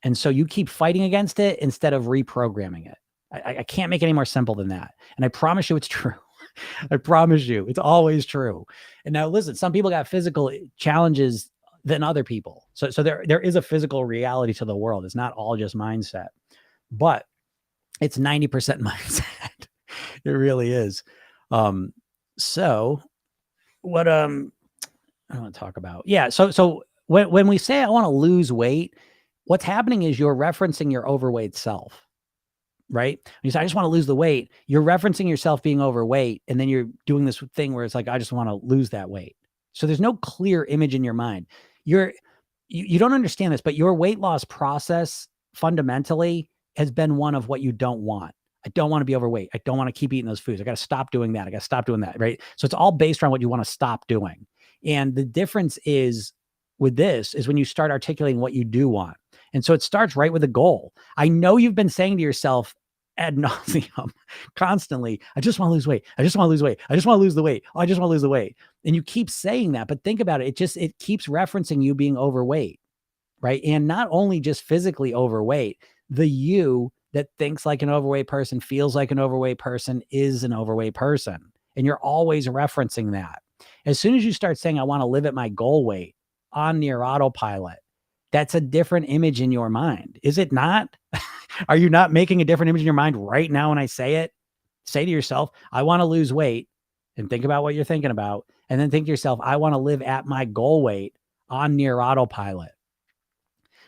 And so you keep fighting against it instead of reprogramming it. I can't make it any more simple than that. And I promise you it's true. I promise you it's always true. And now listen, some people got physical challenges than other people. So there is a physical reality to the world. It's not all just mindset, but it's 90% mindset. It really is. So what I want to talk about. Yeah. So when we say I want to lose weight, what's happening is you're referencing your overweight self, right? When you say, I just want to lose the weight, you're referencing yourself being overweight. And then you're doing this thing where it's like, I just want to lose that weight. So there's no clear image in your mind. you don't understand this, but your weight loss process fundamentally has been one of what you don't want. I don't want to be overweight. I don't want to keep eating those foods. I got to stop doing that. I got to stop doing that. Right. So it's all based on what you want to stop doing. And the difference is with this is when you start articulating what you do want. And so it starts right with a goal. I know you've been saying to yourself ad nauseum constantly, I just want to lose weight. I just want to lose weight. I just want to lose the weight. Oh, I just want to lose the weight. And you keep saying that, but think about it. It keeps referencing you being overweight, right? And not only just physically overweight, the you that thinks like an overweight person, feels like an overweight person, is an overweight person. And you're always referencing that. As soon as you start saying, I want to live at my goal weight on near autopilot, that's a different image in your mind. Is it not? Are you not making a different image in your mind right now when I say it? Say to yourself, I want to lose weight, and think about what you're thinking about. And then think to yourself, I want to live at my goal weight on near autopilot.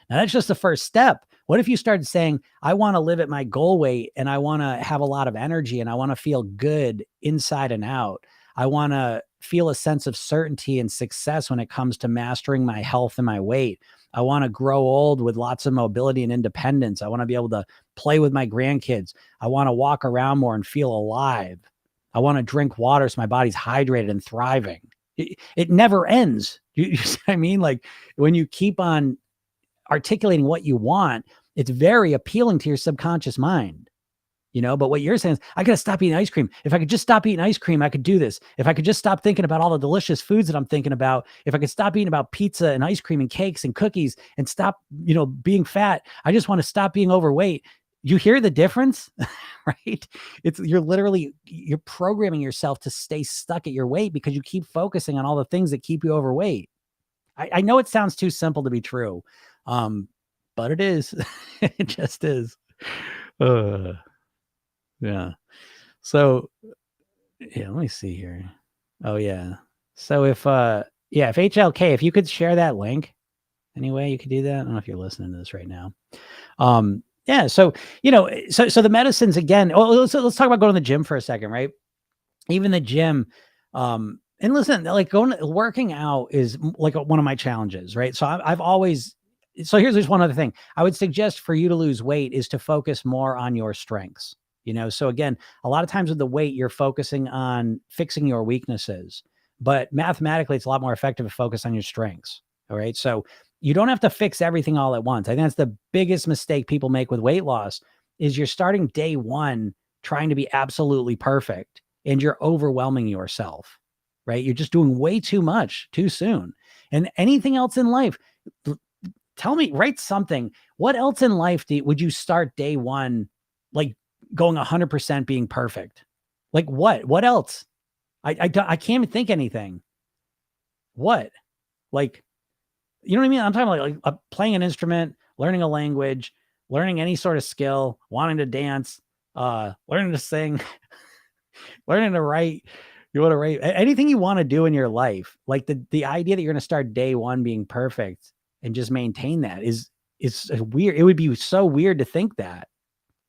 Now, that's just the first step. What if you started saying, I want to live at my goal weight and I want to have a lot of energy and I want to feel good inside and out. I want to feel a sense of certainty and success when it comes to mastering my health and my weight. I want to grow old with lots of mobility and independence. I want to be able to play with my grandkids. I want to walk around more and feel alive. I want to drink water so my body's hydrated and thriving. It never ends. You see what I mean? Like when you keep on articulating what you want, it's very appealing to your subconscious mind, but what you're saying is, I got to stop eating ice cream. If I could just stop eating ice cream, I could do this. If I could just stop thinking about all the delicious foods that I'm thinking about, if I could stop eating about pizza and ice cream and cakes and cookies and stop, being fat, I just want to stop being overweight. You hear the difference, right? You're programming yourself to stay stuck at your weight because you keep focusing on all the things that keep you overweight. I know it sounds too simple to be true. But it is. It just is. Yeah. So yeah, let me see here. Oh yeah. So if HLK, if you could share that link anyway, you could do that. I don't know if you're listening to this right now. Yeah. So, so the medicines again, let's talk about going to the gym for a second, right? Even the gym, and listen, like working out is like one of my challenges, right? So I've always, so here's just one other thing I would suggest for you to lose weight is to focus more on your strengths. So again, a lot of times with the weight, you're focusing on fixing your weaknesses, but mathematically, it's a lot more effective to focus on your strengths. All right. So you don't have to fix everything all at once. I think that's the biggest mistake people make with weight loss is you're starting day one trying to be absolutely perfect and you're overwhelming yourself, right? You're just doing way too much too soon. And anything else in life, tell me, write something. What else in life would you start day one, like going 100% being perfect? Like what else? I can't even think anything. What? Like, you know what I mean? I'm talking like playing an instrument, learning a language, learning any sort of skill, wanting to dance, learning to sing, learning to write. You want to write anything you want to do in your life. Like the idea that you're going to start day one being perfect and just maintain that is weird. It would be so weird to think that,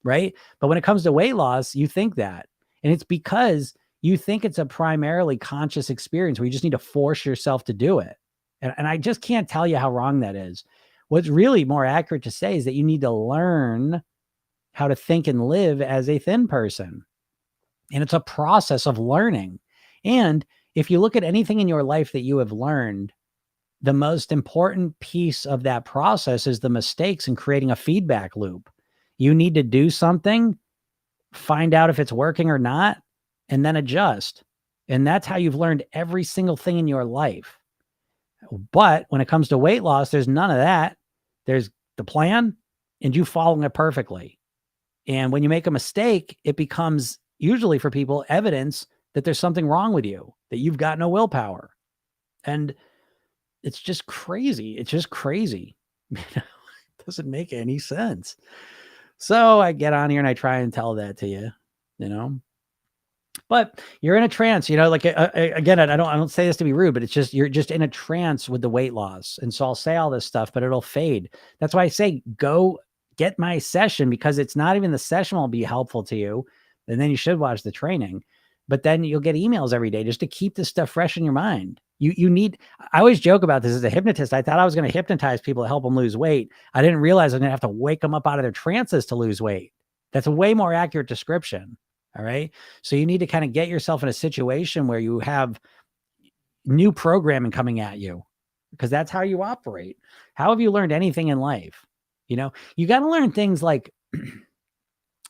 right? But when it comes to weight loss, you think that, and it's because you think it's a primarily conscious experience where you just need to force yourself to do it. And I just can't tell you how wrong that is. What's really more accurate to say is that you need to learn how to think and live as a thin person. And it's a process of learning. And if you look at anything in your life that you have learned, the most important piece of that process is the mistakes and creating a feedback loop. You need to do something, find out if it's working or not, and then adjust. And that's how you've learned every single thing in your life. But when it comes to weight loss, there's none of that. There's the plan and you following it perfectly. And when you make a mistake, it becomes usually for people evidence that there's something wrong with you, that you've got no willpower. And it's just crazy. It's just crazy. It doesn't make any sense. So I get on here and I try and tell that to you, but you're in a trance, like, again, I don't say this to be rude, but it's just, you're just in a trance with the weight loss. And so I'll say all this stuff, but it'll fade. That's why I say, go get my session, because it's not even the session will be helpful to you. And then you should watch the training, but then you'll get emails every day just to keep this stuff fresh in your mind. You need, I always joke about this as a hypnotist. I thought I was going to hypnotize people to help them lose weight. I didn't realize I'm going to have to wake them up out of their trances to lose weight. That's a way more accurate description. All right. So you need to kind of get yourself in a situation where you have new programming coming at you, because that's how you operate. How have you learned anything in life? You got to learn things like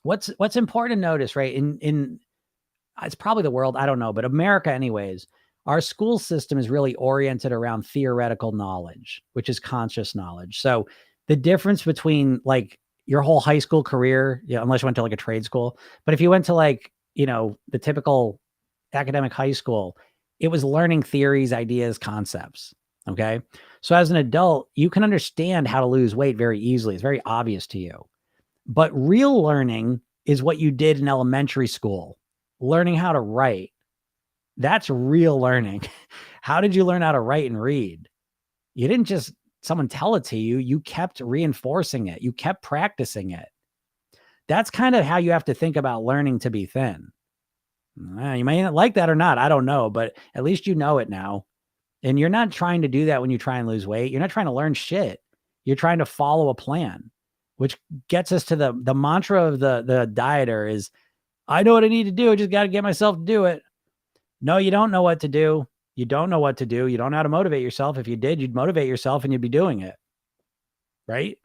what's important to notice, right? In it's probably the world, I don't know, but America anyways, our school system is really oriented around theoretical knowledge, which is conscious knowledge. So the difference between like your whole high school career, unless you went to like a trade school, but if you went to like, the typical academic high school, it was learning theories, ideas, concepts. Okay. So as an adult, you can understand how to lose weight very easily. It's very obvious to you. But real learning is what you did in elementary school, learning how to write. That's real learning. How did you learn how to write and read? You didn't just someone tell it to you. You kept reinforcing it. You kept practicing it. That's kind of how you have to think about learning to be thin. You may not like that or not. I don't know, but at least you know it now. And you're not trying to do that when you try and lose weight. You're not trying to learn shit. You're trying to follow a plan, which gets us to the mantra of the dieter is, I know what I need to do. I just got to get myself to do it. No, you don't know what to do. You don't know what to do. You don't know how to motivate yourself. If you did, you'd motivate yourself and you'd be doing it. Right?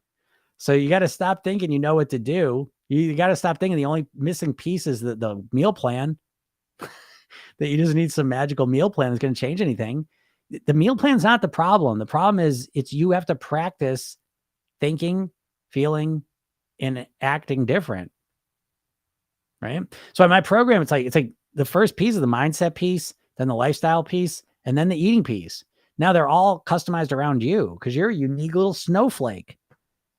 So you got to stop thinking you know what to do. You got to stop thinking the only missing piece is the meal plan, that you just need some magical meal plan that's going to change anything. The meal plan's not the problem. The problem is you have to practice thinking, feeling, and acting different. Right? So in my program, it's like the first piece of the mindset piece, then the lifestyle piece, and then the eating piece. Now they're all customized around you because you're a unique little snowflake.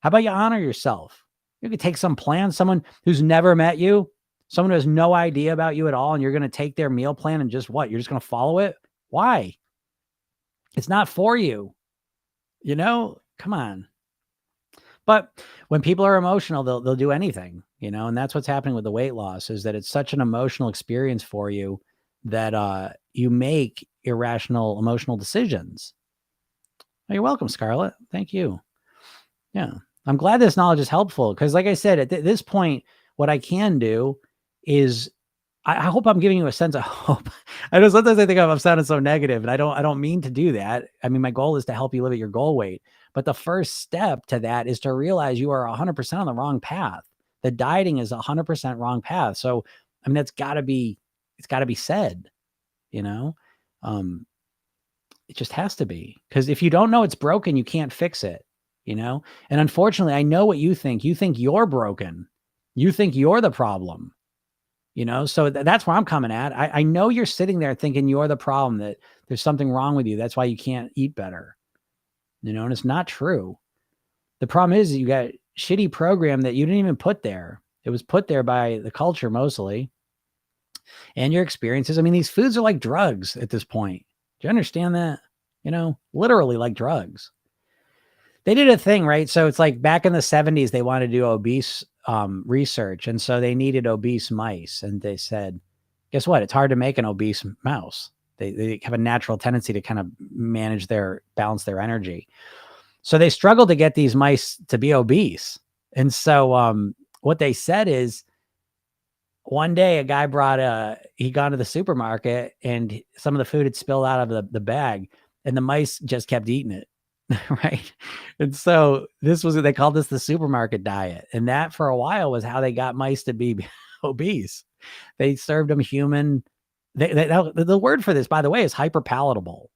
How about you honor yourself? You could take some plan, someone who's never met you, someone who has no idea about you at all, and you're going to take their meal plan and just what? You're just going to follow it? Why? It's not for you. Come on. But when people are emotional, they'll do anything, and that's what's happening with the weight loss, is that it's such an emotional experience for you that you make irrational emotional decisions. Oh, you're welcome, Scarlett. Thank you. Yeah. I'm glad this knowledge is helpful because, like I said, at this point, what I can do is I hope I'm giving you a sense of hope. I know sometimes I think I'm sounding so negative, and I don't mean to do that. I mean, my goal is to help you live at your goal weight. But the first step to that is to realize you are 100% on the wrong path. The dieting is 100% wrong path. So, I mean, it's got to be said, it just has to be, because if you don't know it's broken, you can't fix it, and unfortunately, I know what you think. You think you're broken. You think you're the problem, so that's where I'm coming at. I know you're sitting there thinking you're the problem, that there's something wrong with you. That's why you can't eat better, and it's not true. The problem is you got a shitty program that you didn't even put there. It was put there by the culture mostly and your experiences. I mean, these foods are like drugs at this point. Do you understand that? Literally like drugs. They did a thing, right? So it's like back in the 70s, they wanted to do obese research. And so they needed obese mice. And they said, guess what? It's hard to make an obese mouse. They have a natural tendency to kind of balance their energy. So they struggled to get these mice to be obese. And so what they said is, one day a guy he'd gone to the supermarket and some of the food had spilled out of the bag, and the mice just kept eating it. Right. And so they called this the supermarket diet. And that for a while was how they got mice to be obese. They served them human. The word for this, by the way, is hyperpalatable.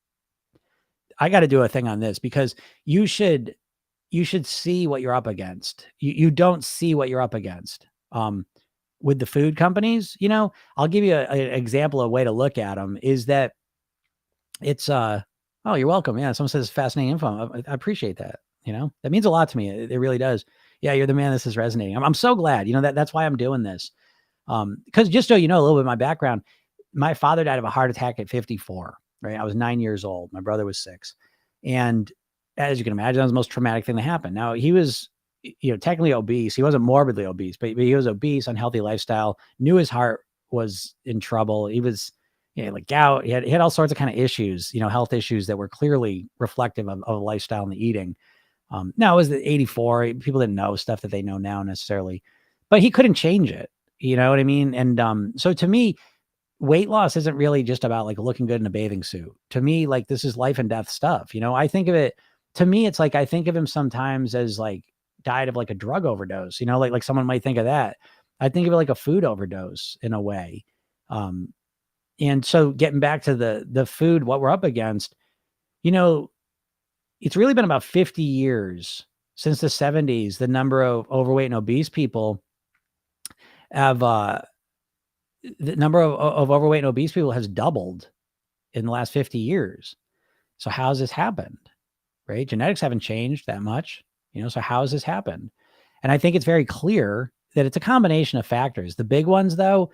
I got to do a thing on this because you should see what you're up against. You don't see what you're up against. With the food companies, I'll give you an example, a way to look at them is that it's, oh, you're welcome. Yeah. Someone says fascinating info. I appreciate that. That means a lot to me. It really does. Yeah. You're the man. This is resonating. I'm so glad, that's why I'm doing this. Because just so you know a little bit of my background, my father died of a heart attack at 54, right? I was 9 years old. My brother was 6. And as you can imagine, that was the most traumatic thing that happened. Now he was, technically obese. He wasn't morbidly obese, but he was obese, unhealthy lifestyle, knew his heart was in trouble. He was like gout. He had all sorts of kind of issues, health issues that were clearly reflective of a lifestyle and the eating. Now it was the 84. People didn't know stuff that they know now necessarily, but he couldn't change it. You know what I mean? And so to me, weight loss isn't really just about like looking good in a bathing suit. To me, like this is life and death stuff. I think of it, to me, it's like I think of him sometimes as like died of like a drug overdose, like someone might think of that. I think of it like a food overdose in a way. And so getting back to the food, what we're up against, it's really been about 50 years since the 70s. The number of overweight and obese people have, the number of overweight and obese people has doubled in the last 50 years. So how's this happened? Right? Genetics haven't changed that much, so how has this happened? And I think it's very clear that it's a combination of factors. The big ones, though,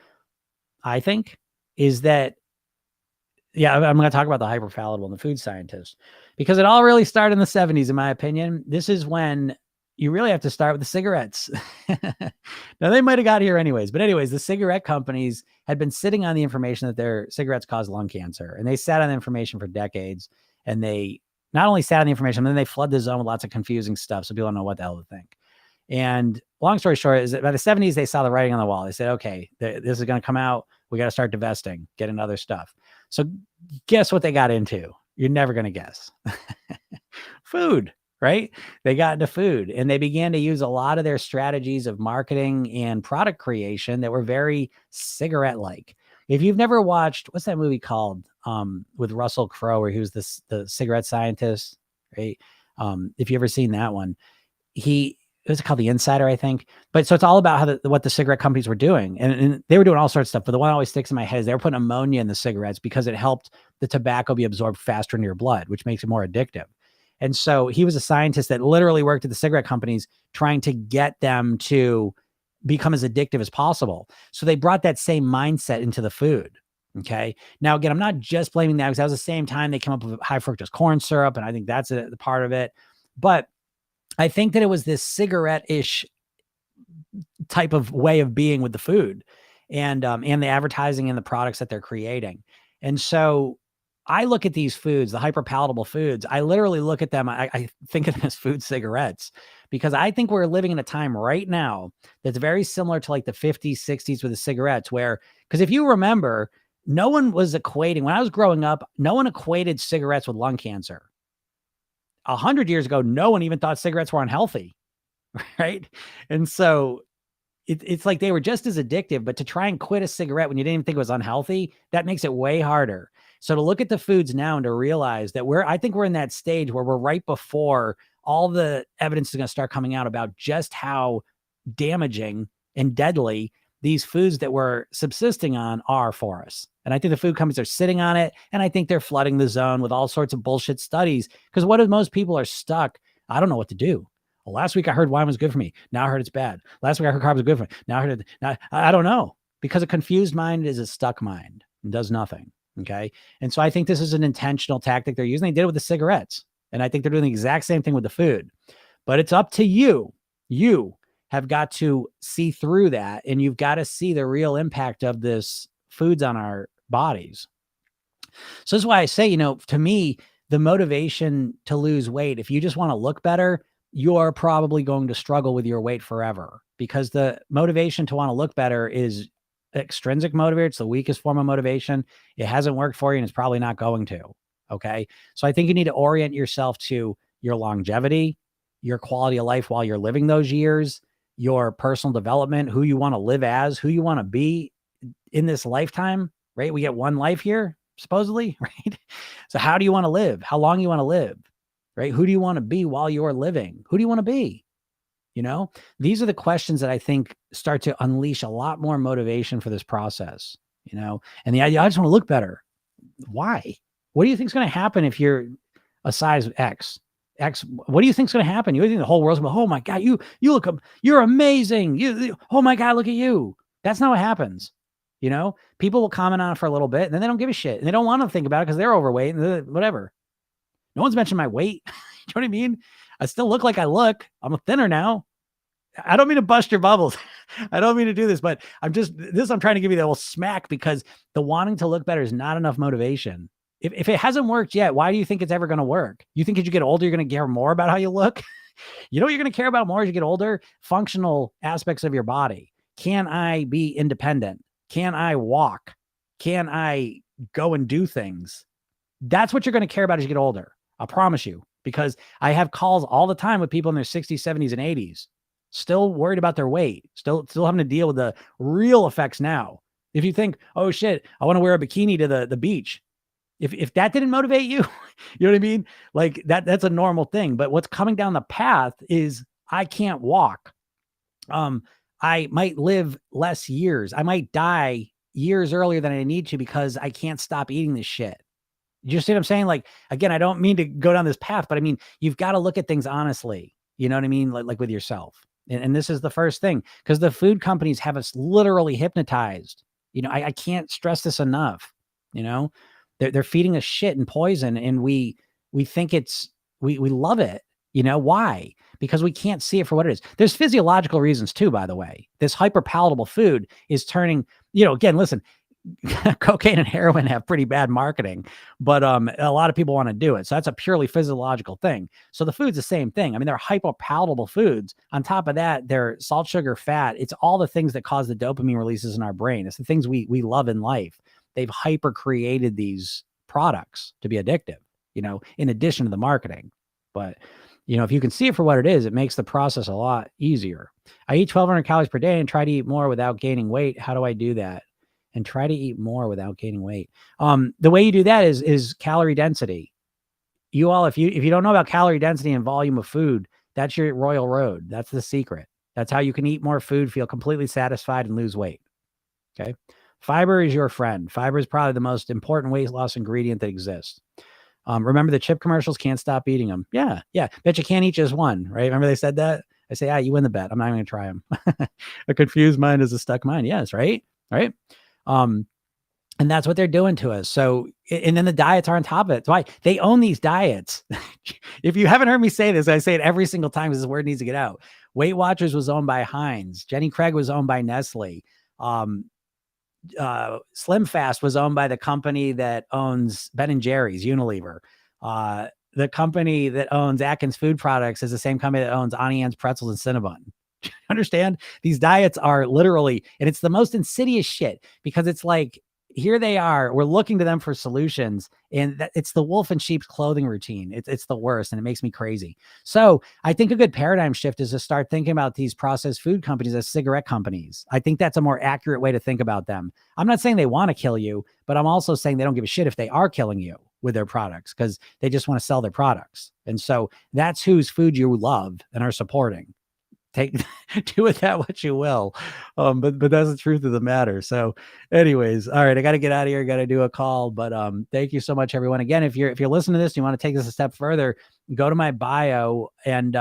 I think, is that, I'm going to talk about the hyperpalatable and the food scientists, because it all really started in the 70s, in my opinion. This is when you really have to start with the cigarettes. Now, they might have got here anyways. But anyways, the cigarette companies had been sitting on the information that their cigarettes cause lung cancer. And they sat on the information for decades. And they not only sat on the information, but then they flood the zone with lots of confusing stuff. So people don't know what the hell to think. And long story short is that by the 70s, they saw the writing on the wall. They said, okay, this is going to come out. We got to start divesting, get into other stuff. So guess what they got into? You're never going to guess. Food, right? They got into food, and they began to use a lot of their strategies of marketing and product creation that were very cigarette-like. If you've never watched, what's that movie called, with Russell Crowe, where he was the cigarette scientist, right? If you ever seen that one, it was called The Insider, I think. But so it's all about how what the cigarette companies were doing. And they were doing all sorts of stuff. But the one that always sticks in my head is they were putting ammonia in the cigarettes because it helped the tobacco be absorbed faster into your blood, which makes it more addictive. And so he was a scientist that literally worked at the cigarette companies trying to get them to become as addictive as possible. So they brought that same mindset into the food. Okay. Now, again, I'm not just blaming that, because that was the same time they came up with high fructose corn syrup. And I think that's a part of it. But I think that it was this cigarette-ish type of way of being with the food, and the advertising and the products that they're creating. And so I look at these foods, the hyperpalatable foods, I literally look at them. I think of them as food cigarettes, because I think we're living in a time right now that's very similar to like the 50s, 60s with the cigarettes, because if you remember, no one was equating, when I was growing up, no one equated cigarettes with lung cancer. 100 years ago, no one even thought cigarettes were unhealthy, right? And so it's like they were just as addictive, but to try and quit a cigarette when you didn't even think it was unhealthy, that makes it way harder. So to look at the foods now and to realize that I think we're in that stage where we're right before all the evidence is going to start coming out about just how damaging and deadly these foods that we're subsisting on are for us. And I think the food companies are sitting on it. And I think they're flooding the zone with all sorts of bullshit studies. Because what if most people are stuck? I don't know what to do. Well, last week I heard wine was good for me. Now I heard it's bad. Last week I heard carbs are good for me. Now I heard it. Now, I don't know. Because a confused mind is a stuck mind and does nothing. Okay. And so I think this is an intentional tactic they're using. They did it with the cigarettes. And I think they're doing the exact same thing with the food. But it's up to you. You have got to see through that, and you've got to see the real impact of this foods on our bodies. So this is why I say, to me, the motivation to lose weight, if you just want to look better, you're probably going to struggle with your weight forever, because the motivation to want to look better is extrinsic motivator. It's the weakest form of motivation. It hasn't worked for you, and it's probably not going to. Okay. So I think you need to orient yourself to your longevity, your quality of life while you're living those years, your personal development, who you want to live as, who you want to be in this lifetime, right? We get one life here, supposedly, right? So how do you want to live? How long you want to live, right? Who do you want to be while you're living? Who do you want to be? These are the questions that I think start to unleash a lot more motivation for this process, and the idea, I just want to look better. Why? What do you think is going to happen if you're a size X? What do you think is going to happen? You think the whole world's going, oh my God, you look, you're amazing. Oh my God, look at you. That's not what happens. People will comment on it for a little bit, and then they don't give a shit, and they don't want to think about it because they're overweight and whatever. No one's mentioned my weight. You know what I mean? I still look like I look. I'm thinner now. I don't mean to bust your bubbles. I don't mean to do this, but I'm trying to give you the old smack because the wanting to look better is not enough motivation. If it hasn't worked yet, why do you think it's ever going to work? You think as you get older, you're going to care more about how you look? You know what you're going to care about more as you get older? Functional aspects of your body. Can I be independent? Can I walk? Can I go and do things? That's what you're going to care about as you get older. I promise you, because I have calls all the time with people in their 60s, 70s, and 80s, still worried about their weight, still having to deal with the real effects now. If you think, oh shit, I want to wear a bikini to the beach. If that didn't motivate you, you know what I mean? Like that's a normal thing. But what's coming down the path is I can't walk. I might live less years. I might die years earlier than I need to because I can't stop eating this shit. You see what I'm saying? Like, again, I don't mean to go down this path, but I mean, you've got to look at things honestly. You know what I mean? Like with yourself. And this is the first thing, because the food companies have us literally hypnotized. You know, I can't stress this enough. You know, they're feeding us shit and poison, and we think we love it. You know why? Because we can't see it for what it is. There's physiological reasons too, by the way. This hyper palatable food is turning, again, listen, cocaine and heroin have pretty bad marketing, but a lot of people want to do it. So that's a purely physiological thing. So the food's the same thing. I mean, they're hyper palatable foods. On top of that, they're salt, sugar, fat. It's all the things that cause the dopamine releases in our brain. It's the things we love in life. They've hyper created these products to be addictive, in addition to the marketing. But if you can see it for what it is, it makes the process a lot easier. I eat 1,200 calories per day and try to eat more without gaining weight. How do I do that? And try to eat more without gaining weight. The way you do that is calorie density. If you don't know about calorie density and volume of food, that's your royal road. That's the secret. That's how you can eat more food, feel completely satisfied, and lose weight. Okay. Fiber is your friend. Fiber is probably the most important weight loss ingredient that exists. Remember the chip commercials? Can't stop eating them. Yeah. Bet you can't eat just one, right? Remember they said that? I say, you win the bet. I'm not even going to try them. A confused mind is a stuck mind. Yes. Right. And that's what they're doing to us. So, and then the diets are on top of it. That's why they own these diets. If you haven't heard me say this, I say it every single time because this word needs to get out. Weight Watchers was owned by Heinz. Jenny Craig was owned by Nestle. Slim Fast was owned by the company that owns Ben & Jerry's, Unilever. The company that owns Atkins Food Products is the same company that owns Auntie Anne's Pretzels and Cinnabon. Understand? These diets are literally, and it's the most insidious shit because it's like, here they are, we're looking to them for solutions, and it's the wolf in sheep's clothing routine. It's the worst, and it makes me crazy. So I think a good paradigm shift is to start thinking about these processed food companies as cigarette companies. I think that's a more accurate way to think about them. I'm not saying they want to kill you, but I'm also saying they don't give a shit if they are killing you with their products because they just want to sell their products. And so that's whose food you love and are supporting. Do with that what you will. But that's the truth of the matter. So anyways, all right, I got to get out of here. Got to do a call, but thank you so much, everyone. Again, if you're listening to this, you want to take this a step further, go to my bio and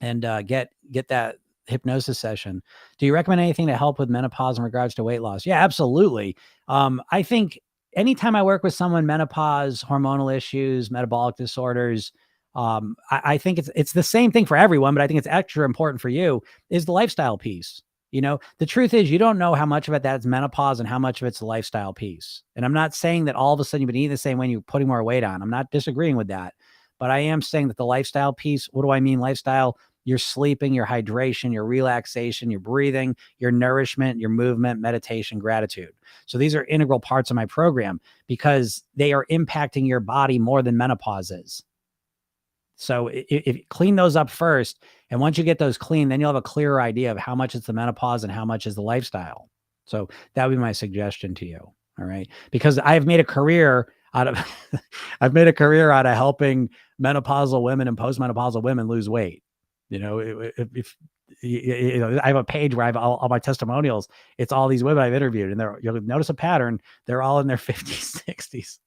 get that hypnosis session. Do you recommend anything to help with menopause in regards to weight loss? Yeah, absolutely. I think anytime I work with someone, menopause, hormonal issues, metabolic disorders, I think it's the same thing for everyone, but I think it's extra important for you is the lifestyle piece. The truth is you don't know how much of it that's menopause and how much of it's the lifestyle piece. And I'm not saying that all of a sudden you've been eating the same way and you're putting more weight on. I'm not disagreeing with that, but I am saying that the lifestyle piece, what do I mean lifestyle? Your sleeping, your hydration, your relaxation, your breathing, your nourishment, your movement, meditation, gratitude. So these are integral parts of my program because they are impacting your body more than menopause is. So if clean those up first, and once you get those clean, then you'll have a clearer idea of how much it's the menopause and how much is the lifestyle. So that would be my suggestion to you. All right. Because I've made a career out of, helping menopausal women and postmenopausal women lose weight. If I have a page where I have all my testimonials. It's all these women I've interviewed, and you'll notice a pattern. They're all in their 50s, 60s,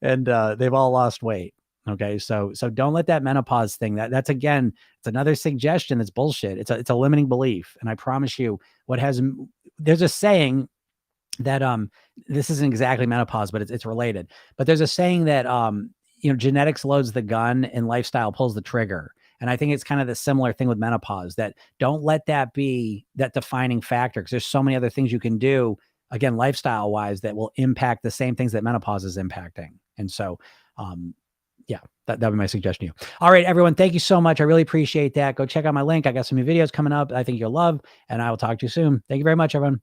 and they've all lost weight. Okay. So don't let that menopause thing that's again, it's another suggestion. That's bullshit. It's a limiting belief. And I promise you there's a saying that, this isn't exactly menopause, but it's related, but there's a saying that, genetics loads the gun and lifestyle pulls the trigger. And I think it's kind of the similar thing with menopause, that don't let that be that defining factor, because there's so many other things you can do, again, lifestyle wise, that will impact the same things that menopause is impacting. And so, yeah, that would be my suggestion to you. All right, everyone. Thank you so much. I really appreciate that. Go check out my link. I got some new videos coming up I think you'll love, and I will talk to you soon. Thank you very much, everyone.